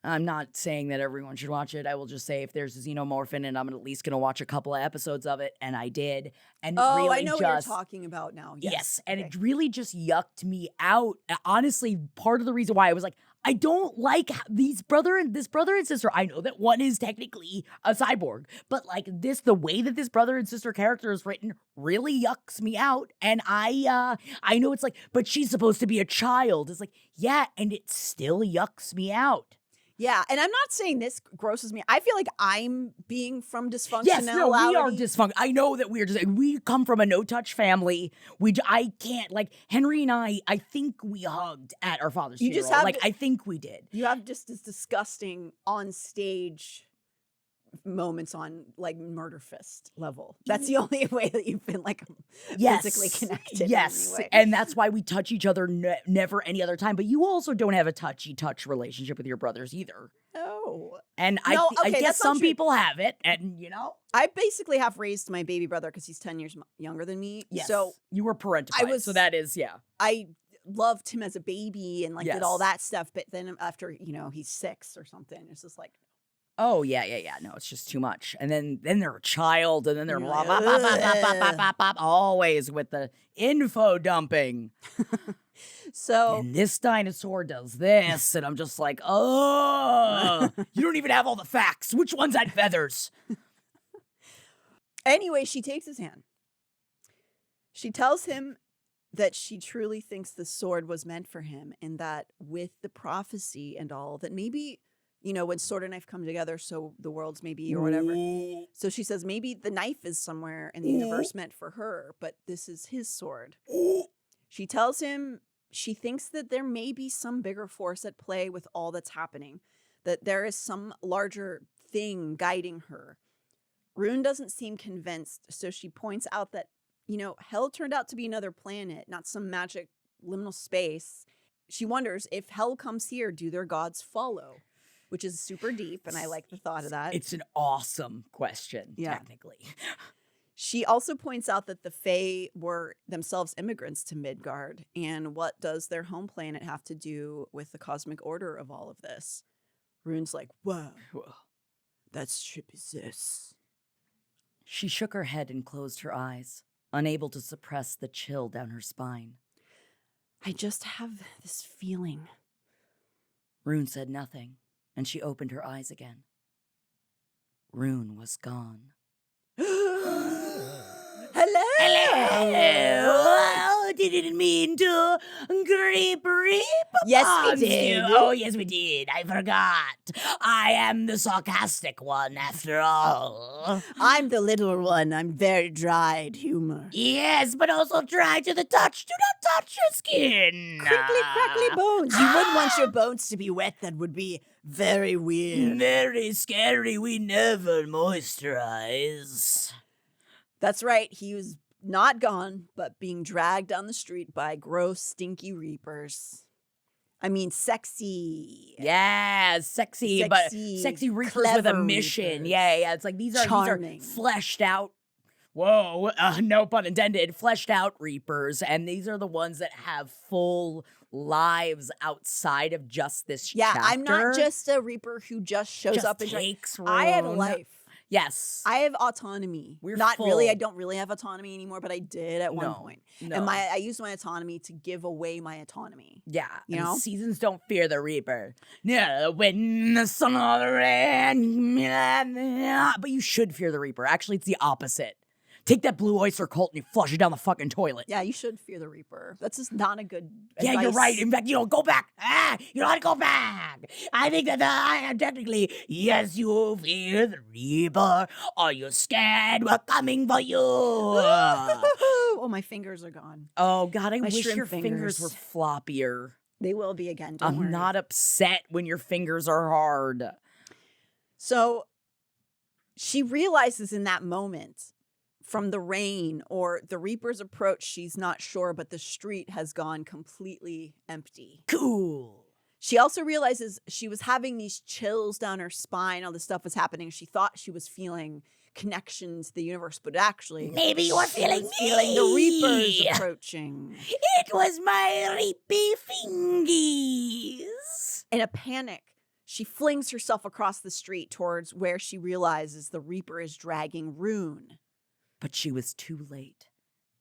I'm not saying that everyone should watch it. I will just say if there's a xenomorph in it, I'm at least going to watch a couple of episodes of it. And I did. And really I know what you're talking about now. Yes. And it really just yucked me out. Honestly, part of the reason why I was like, I don't like this brother and sister. I know that one is technically a cyborg, but like the way that this brother and sister character is written really yucks me out. And I know it's like, but she's supposed to be a child. It's like, yeah, and it still yucks me out. Yeah, and I'm not saying this grosses me. I feel like I'm being from dysfunctionality. Yes, no, we are dysfunctional. I know that we come from a no-touch family. I can't, like, Henry and I think we hugged at our father's funeral. Just have I think we did. You have just this disgusting on-stage moments on, like, Murder Fist level. That's the only way that you've been, like, physically connected. Yes, anyway. And that's why we touch each other never any other time. But you also don't have a touchy-touch relationship with your brothers either. Oh. And I guess some people have it, and, I basically have raised my baby brother because he's 10 years younger than me. Yes, so you were parentified, so that is, I loved him as a baby and, like, Yes. did all that stuff. But then after, he's 6 or something, it's just like, oh, yeah. No, it's just too much. And then they're a child, and then they're blah, blah, blah, blah, blah, blah, blah, blah, blah, always with the info dumping. So and this dinosaur does this, and I'm just like, oh, you don't even have all the facts. Which one's had feathers? Anyway, she takes his hand. She tells him that she truly thinks the sword was meant for him, and that with the prophecy and all, that maybe when sword and knife come together, so the worlds may be or whatever. So she says maybe the knife is somewhere in the universe meant for her, but this is his sword. She tells him she thinks that there may be some bigger force at play with all that's happening, that there is some larger thing guiding her. Rune doesn't seem convinced, so she points out that, hell turned out to be another planet, not some magic liminal space. She wonders if hell comes here, do their gods follow? Which is super deep, and I like the thought of that. It's an awesome question, technically. She also points out that the Fae were themselves immigrants to Midgard, and what does their home planet have to do with the cosmic order of all of this? Rune's like, whoa, that ship exists. She shook her head and closed her eyes, unable to suppress the chill down her spine. I just have this feeling. Rune said nothing, and she opened her eyes again. Rune was gone. Hello! Hello! Didn't mean to creep. Yes, we did. Oh, yes, we did. I forgot. I am the sarcastic one, after all. I'm the little one. I'm very dry at humor. Yes, but also dry to the touch. Do not touch your skin. Crinkly, crackly bones. You wouldn't want your bones to be wet. That would be very weird. Very scary. We never moisturize. That's right. He was not gone, but being dragged down the street by gross, stinky reapers. I mean, sexy. Yeah, sexy, but sexy reapers with a mission. Reapers. Yeah. It's like these are fleshed out. Whoa, no pun intended. Fleshed out reapers, and these are the ones that have full lives outside of just this chapter. I'm not just a reaper who just shows up and takes. I had a life. Yes. I have autonomy. Really. I don't really have autonomy anymore, but I did at one point. No. And I used my autonomy to give away my autonomy. Yeah. You know? Seasons don't fear the reaper. No, when the sun of the rain. But you should fear the reaper. Actually, it's the opposite. Take that blue oyster cult and you flush it down the fucking toilet. Yeah, you should fear the reaper. That's just not a good advice. Yeah, you're right. In fact, go back. You don't want to go back. I think that I am technically, yes, you fear the reaper. Are you scared? We're coming for you. Oh, my fingers are gone. Oh, God, I My wish shrimp your fingers were floppier. They will be again. Don't I'm worry. not upset when your fingers are hard. So she realizes in that moment, from the rain or the reaper's approach, she's not sure, but the street has gone completely empty. Cool. She also realizes she was having these chills down her spine. All this stuff was happening. She thought she was feeling connection to the universe, but actually, maybe you were feeling the reapers approaching. It was my reapy fingies. In a panic, she flings herself across the street towards where she realizes the reaper is dragging Rune. But she was too late.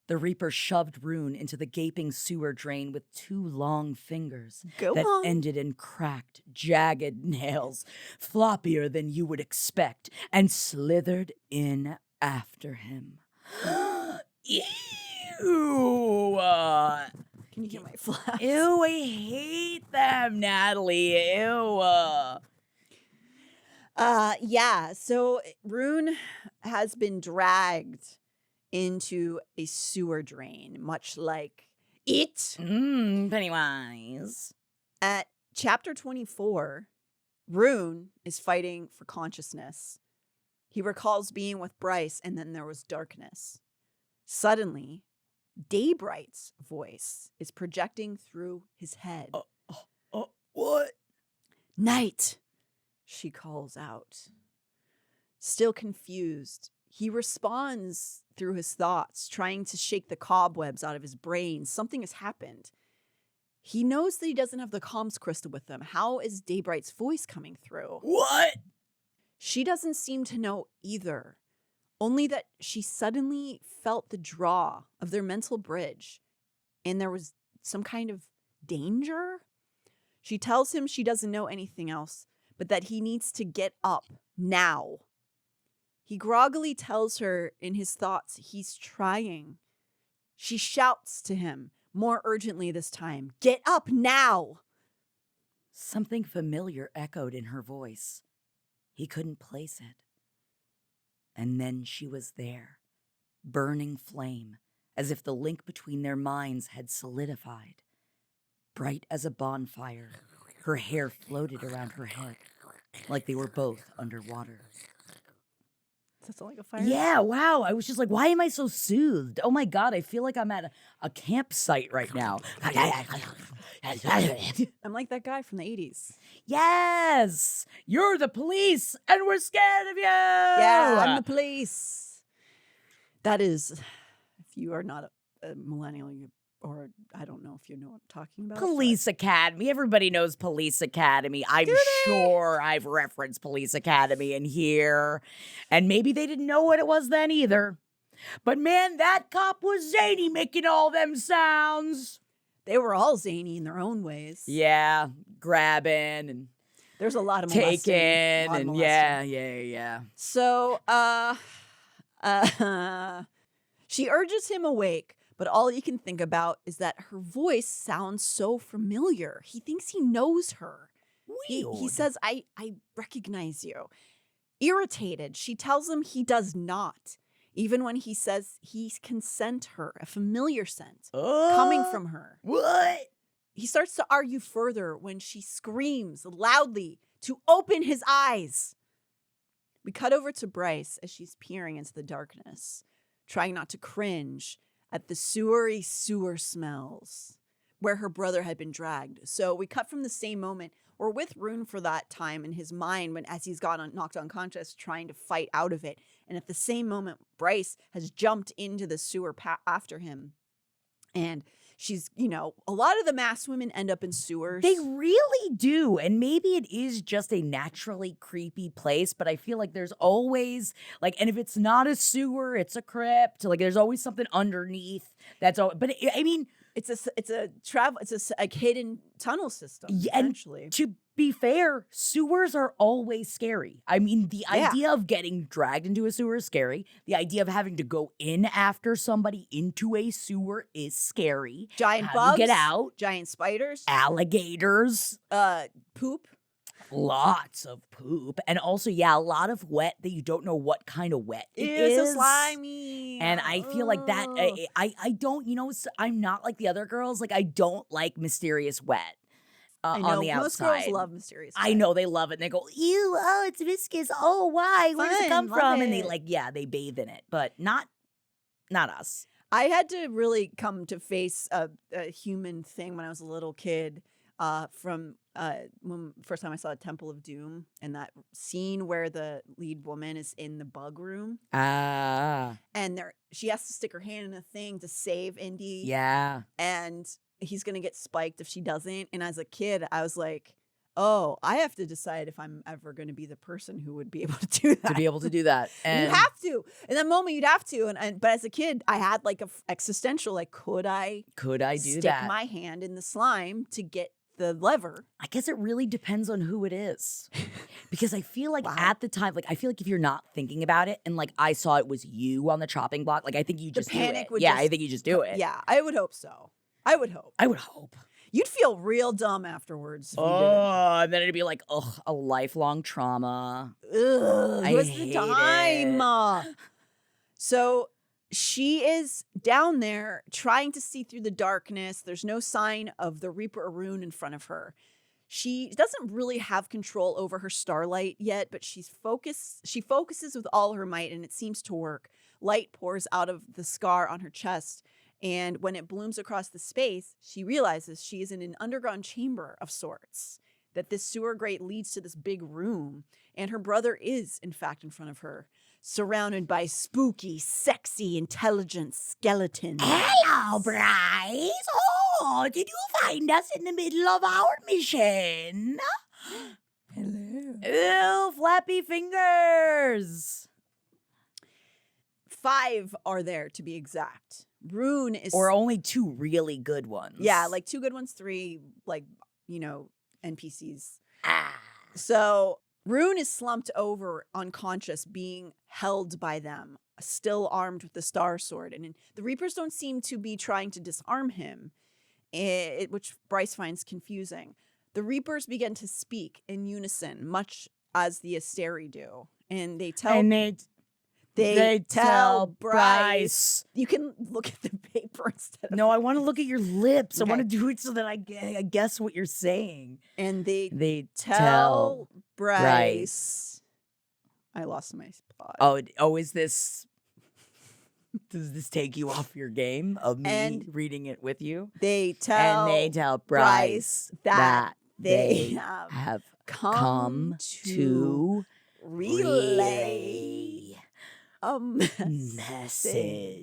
The reaper shoved Rune into the gaping sewer drain with 2 long fingers that ended in cracked, jagged nails, floppier than you would expect, and slithered in after him. Ew! Can you get my flash? Ew, I hate them, Natalie. Ew. Yeah, so Rune has been dragged into a sewer drain, much like it. Pennywise. At chapter 24, Rune is fighting for consciousness. He recalls being with Bryce, and then there was darkness. Suddenly, Daybright's voice is projecting through his head. What? Night, she calls out. Still confused, he responds through his thoughts, trying to shake the cobwebs out of his brain. Something has happened. He knows that he doesn't have the comms crystal with him. How is Daybright's voice coming through? What? She doesn't seem to know either. Only that she suddenly felt the draw of their mental bridge, and there was some kind of danger. She tells him she doesn't know anything else, but that he needs to get up now. He groggily tells her in his thoughts he's trying. She shouts to him, more urgently this time, "Get up now!" Something familiar echoed in her voice. He couldn't place it. And then she was there, burning flame, as if the link between their minds had solidified. Bright as a bonfire, her hair floated around her head, like they were both underwater. Does that sound like a fire? Yeah, wow. I was just like, why am I so soothed? Oh my God, I feel like I'm at a campsite right now. I'm like that guy from the 80s. Yes, you're the police and we're scared of you. Yeah, I'm the police. That is, if you are not a millennial, or I don't know if you know what I'm talking about. Police Academy. Everybody knows Police Academy. I'm sure I've referenced Police Academy in here. And maybe they didn't know what it was then either. But man, that cop was zany making all them sounds. They were all zany in their own ways. Yeah, grabbing and there's a lot of taking molesting, and yeah. So, she urges him awake, but all he can think about is that her voice sounds so familiar. He thinks he knows her. He says, I recognize you. Irritated, she tells him he does not. Even when he says he can scent her, a familiar scent coming from her. What? He starts to argue further when she screams loudly to open his eyes. We cut over to Bryce as she's peering into the darkness, trying not to cringe at the sewer smells where her brother had been dragged. So we cut from the same moment. We're with Rune for that time in his mind as he's knocked unconscious, trying to fight out of it. And at the same moment, Bryce has jumped into the sewer after him. And she's, a lot of the masked women end up in sewers. They really do. And maybe it is just a naturally creepy place, but I feel like there's always, and if it's not a sewer, it's a crypt. There's always something underneath that's all. But I mean, it's a hidden tunnel system, essentially. And to be fair, sewers are always scary. I mean, the idea of getting dragged into a sewer is scary. The idea of having to go in after somebody into a sewer is scary. Giant bugs, get out. Giant spiders, alligators, poop. Lots of poop. And also, a lot of wet that you don't know what kind of wet it is. It's so slimy. And I feel like that, I don't, I'm not like the other girls. I don't like mysterious wet I know, on the most outside. girls love mysterious wet. I know, they love it. And they go, ew, oh, it's viscous. Oh, why? Where does it come from? And they they bathe in it. But not us. I had to really come to face a human thing when I was a little kid. From when first time I saw Temple of Doom and that scene where the lead woman is in the bug room. And she has to stick her hand in a thing to save Indy. Yeah. And he's gonna get spiked if she doesn't. And as a kid, I was like, oh, I have to decide if I'm ever gonna be the person who would be able to do that. To be able to do that. And you have to. In that moment, you'd have to. But as a kid, I had a existential, could I do stick that? my hand in the slime to get the lever? I guess it really depends on who it is. Because I feel like at the time, I feel like if you're not thinking about it and I saw it was you on the chopping block, I think you just panic do it. would I think you just do it. Yeah, I would hope so. I would hope. You'd feel real dumb afterwards. If you did it. And then it'd be a lifelong trauma. Ugh, what's the hate time? So she is down there trying to see through the darkness. There's no sign of the Reaper or Rune in front of her. She doesn't really have control over her starlight yet, but she focuses with all her might, and it seems to work. Light pours out of the scar on her chest, and when it blooms across the space, she realizes she is in an underground chamber of sorts, that this sewer grate leads to this big room, and her brother is, in fact, in front of her, surrounded by spooky, sexy, intelligent skeletons. Hello, Bryce. Oh, did you find us in the middle of our mission? Hello. Ew, flappy fingers. 5 are there, to be exact. Rune is... Or only 2 really good ones. Yeah, 2 good ones, 3, NPCs. So Rune is slumped over, unconscious, being held by them, still armed with the Star Sword. And the Reapers don't seem to be trying to disarm him, which Bryce finds confusing. The Reapers begin to speak in unison, much as the Asteri do. And they tell... They tell Bryce. You can look at the paper instead of... No, I want to look at your lips. Okay. I want to do it so that I guess what you're saying. And they tell Bryce. I lost my plot. Oh, is this... Does this take you off your game of me reading it with you? They tell Bryce that they have come to relay a message.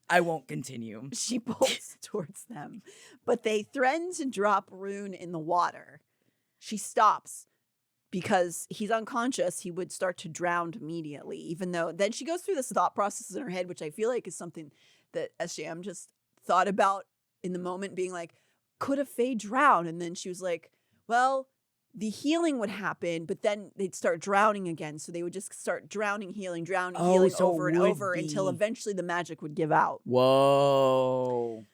I won't continue. She bolts towards them, but they threaten to drop Rune in the water. She stops because he's unconscious. He would start to drown immediately, even though then she goes through this thought process in her head, which I feel like is something that SJM just thought about in the moment, being like, could a Fae drown? And then she was like, well, the healing would happen, but then they'd start drowning again. So they would just start drowning, healing, healing over and over until eventually the magic would give out. Whoa.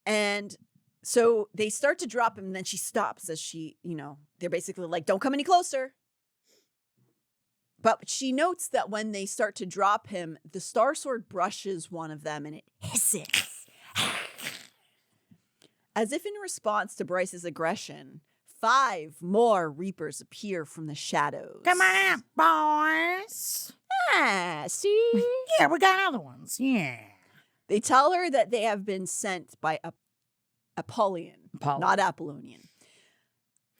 And so they start to drop him, and then she stops as she, they're basically like, don't come any closer. But she notes that when they start to drop him, the Star Sword brushes one of them and it hisses. As if in response to Bryce's aggression, 5 more Reapers appear from the shadows. Come on out, boys. See? Yeah, we got other ones. Yeah. They tell her that they have been sent by Apollyon, not Apollonian.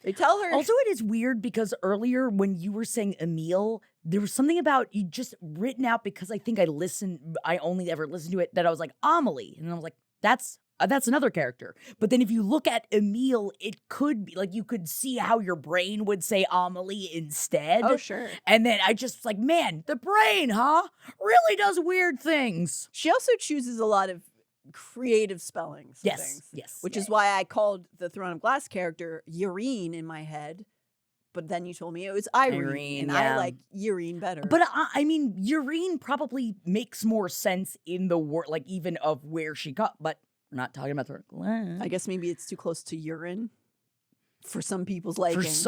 They tell her... Also, it is weird because earlier when you were saying Emil, there was something about you just written out because I think I only ever listened to it, that I was like, Amelie. And I was like, that's another character. But then if you look at Emil, it could be like you could see how your brain would say Amelie instead. Oh, sure. And then I just like, man, the brain, really does weird things. She also chooses a lot of creative spellings. Yes. Which is why I called the Throne of Glass character Urine in my head. But then you told me it was Irene, and I like Urine better. But I mean, Urine probably makes more sense in the word, like even of where she got, but we're not talking about the glass. I guess maybe it's too close to urine for some people's liking. It's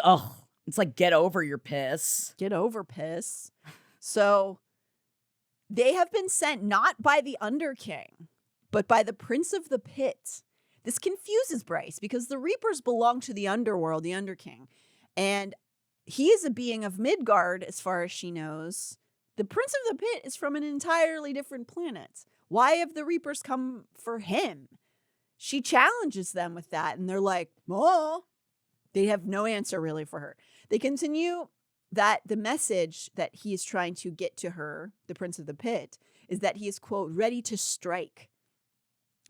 like get over your piss. Get over piss. So they have been sent not by the Underking, but by the Prince of the Pit. This confuses Bryce because the Reapers belong to the underworld, the Underking, and he is a being of Midgard as far as she knows. The Prince of the Pit is from an entirely different planet. Why have the Reapers come for him? She challenges them with that, and they're like, oh. They have no answer really for her. They continue that the message that he is trying to get to her, the Prince of the Pit, is that he is, quote, ready to strike.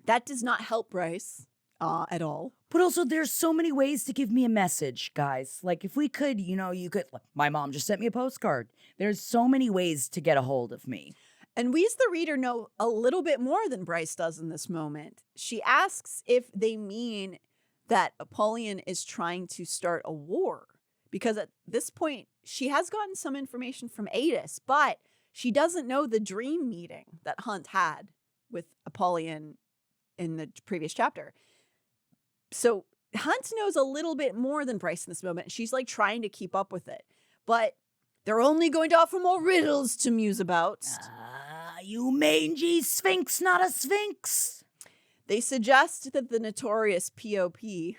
That does not help Bryce at all. But also, there's so many ways to give me a message, guys. Like, if we could, you could, like, my mom just sent me a postcard. There's so many ways to get a hold of me. And we as the reader know a little bit more than Bryce does in this moment. She asks if they mean that Apollyon is trying to start a war. Because at this point, she has gotten some information from Adis, but she doesn't know the dream meeting that Hunt had with Apollyon in the previous chapter. So Hunt knows a little bit more than Bryce in this moment. She's like trying to keep up with it. But they're only going to offer more riddles to muse about. You mangy sphinx, not a sphinx. They suggest that the notorious P.O.P.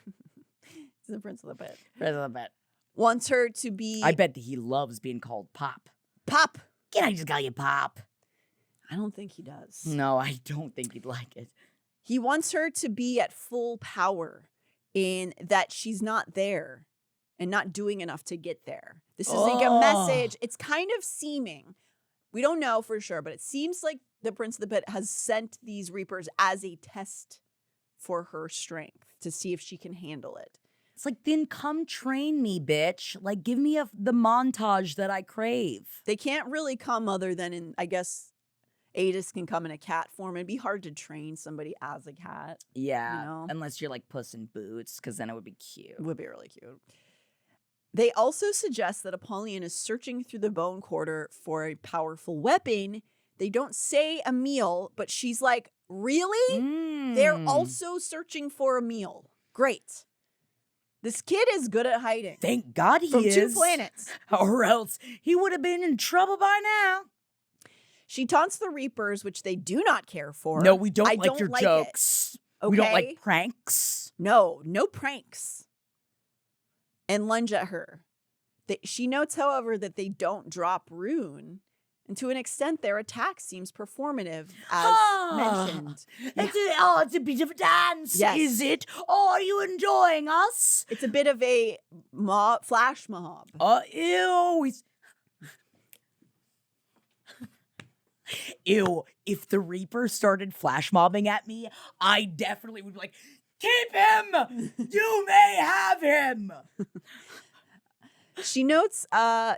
is the Prince of the Pit. Prince of the Pit. Wants her to be... I bet that he loves being called Pop. Pop. Can I just call you Pop? I don't think he does. No, I don't think he'd like it. He wants her to be at full power in that she's not there and not doing enough to get there. This is like a message. It's kind of seeming... We don't know for sure, but it seems like the Prince of the Pit has sent these Reapers as a test for her strength to see if she can handle it. It's like, then come train me, bitch. Like, give me the montage that I crave. They can't really come other than in, I guess, Adis can come in a cat form. It'd be hard to train somebody as a cat. Yeah, unless you're like Puss in Boots, because then it would be cute. It would be really cute. They also suggest that Apollyon is searching through the bone quarter for a powerful weapon. They don't say a meal, but she's like, really? They're also searching for a meal. Great. This kid is good at hiding. Thank God he From is. 2 planets. Or else he would have been in trouble by now. She taunts the Reapers, which they do not care for. No, we don't I like don't your like jokes. It. Okay? We don't like pranks. No pranks. And lunge at her. She notes, however, that they don't drop Rune. And to an extent, their attack seems performative, as mentioned. It's a bit of a dance, Yes. is it? Oh, are you enjoying us? It's a bit of a flash mob. Ew. Ew, if the Reaper started flash mobbing at me, I definitely would be like, keep him! You may have him! She notes,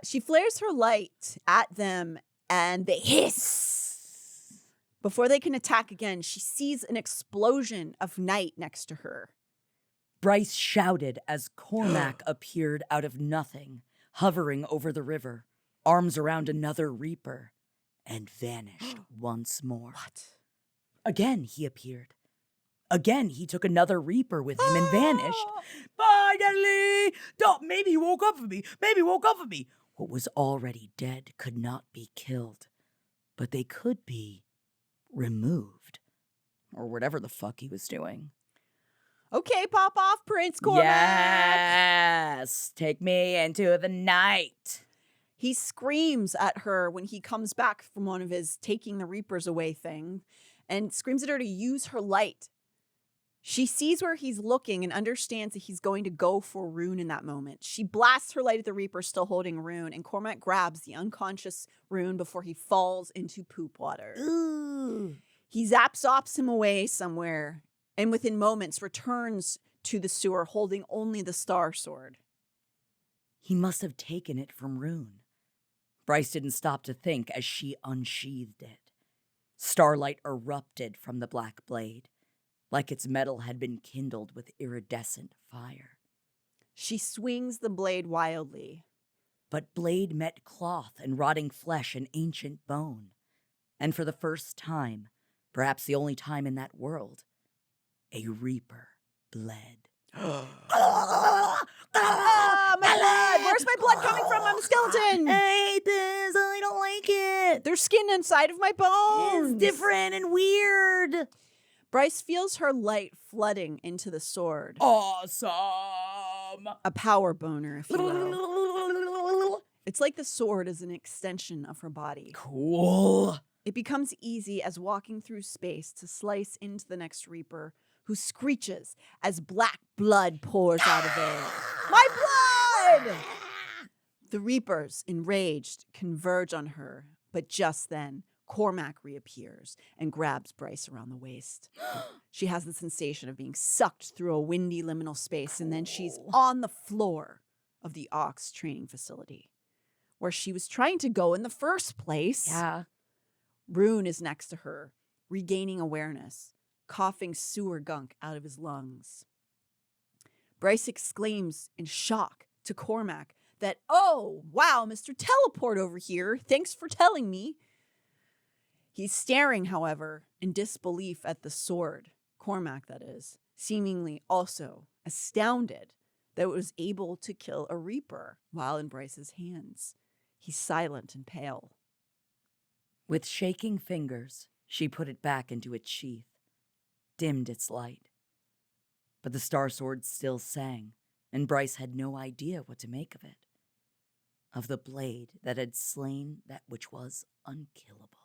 she flares her light at them and they hiss. Before they can attack again, she sees an explosion of night next to her. Bryce shouted as Cormac appeared out of nothing, hovering over the river, arms around another Reaper, and vanished once more. What? Again he appeared. Again he took another Reaper with him and vanished. Finally! Maybe he woke up for me. Maybe he woke up for me. What was already dead could not be killed, but they could be removed. Or whatever the fuck he was doing. Okay, pop off, Prince Cormac. Yes! Take me into the night. He screams at her when he comes back from one of his taking the Reapers away thing and screams at her to use her light. She sees where he's looking and understands that he's going to go for Rune in that moment. She blasts her light at the Reaper, still holding Rune, and Cormac grabs the unconscious Rune before he falls into poop water. Ooh. He zaps him away somewhere and within moments returns to the sewer holding only the star sword. He must have taken it from Rune. Bryce didn't stop to think as she unsheathed it. Starlight erupted from the black blade, like its metal had been kindled with iridescent fire. She swings the blade wildly. But blade met cloth and rotting flesh and ancient bone. And for the first time, perhaps the only time in that world, a Reaper bled. My blood! Where's my blood coming from? I'm a skeleton! I hate this. I don't like it. There's skin inside of my bones! It's different and weird. Bryce feels her light flooding into the sword. Awesome. A power boner, if you will. It's like the sword is an extension of her body. Cool. It becomes easy as walking through space to slice into the next Reaper, who screeches as black blood pours out of it. My blood! The Reapers, enraged, converge on her, but just then, Cormac reappears and grabs Bryce around the waist. She has the sensation of being sucked through a windy liminal space, and then she's on the floor of the Ox training facility, where she was trying to go in the first place. Yeah. Rune is next to her, regaining awareness, coughing sewer gunk out of his lungs. Bryce exclaims in shock to Cormac that, "Oh, wow, Mr. Teleport over here. Thanks for telling me." He's staring, however, in disbelief at the sword, Cormac that is, seemingly also astounded that it was able to kill a Reaper while in Bryce's hands. He's silent and pale. With shaking fingers, she put it back into its sheath, dimmed its light. But the star sword still sang, and Bryce had no idea what to make of it. Of the blade that had slain that which was unkillable.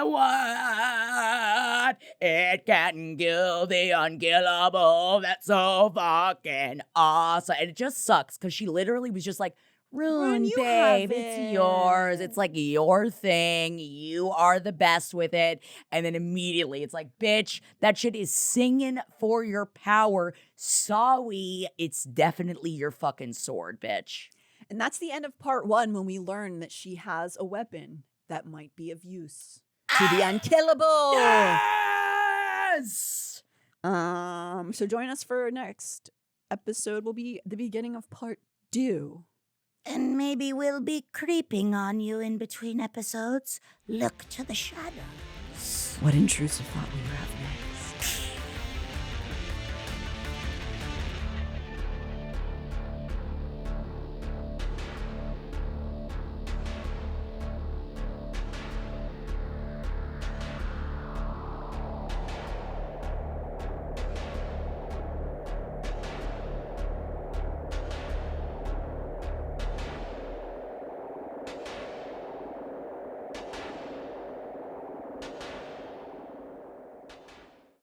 What? It can kill the unkillable. That's so fucking awesome. And it just sucks because she literally was just like, Rune, you babe, have it's yours. it. It's like your thing. You are the best with it. And then immediately it's like, bitch, that shit is singing for your power. Sorry, it's definitely your fucking sword, bitch. And that's the end of part 1 when we learn that she has a weapon that might be of use to the unkillable. Yes! So join us for next episode. Will be the beginning of part 2. And maybe we'll be creeping on you in between episodes. Look to the shadows. What intrusive thought we were having.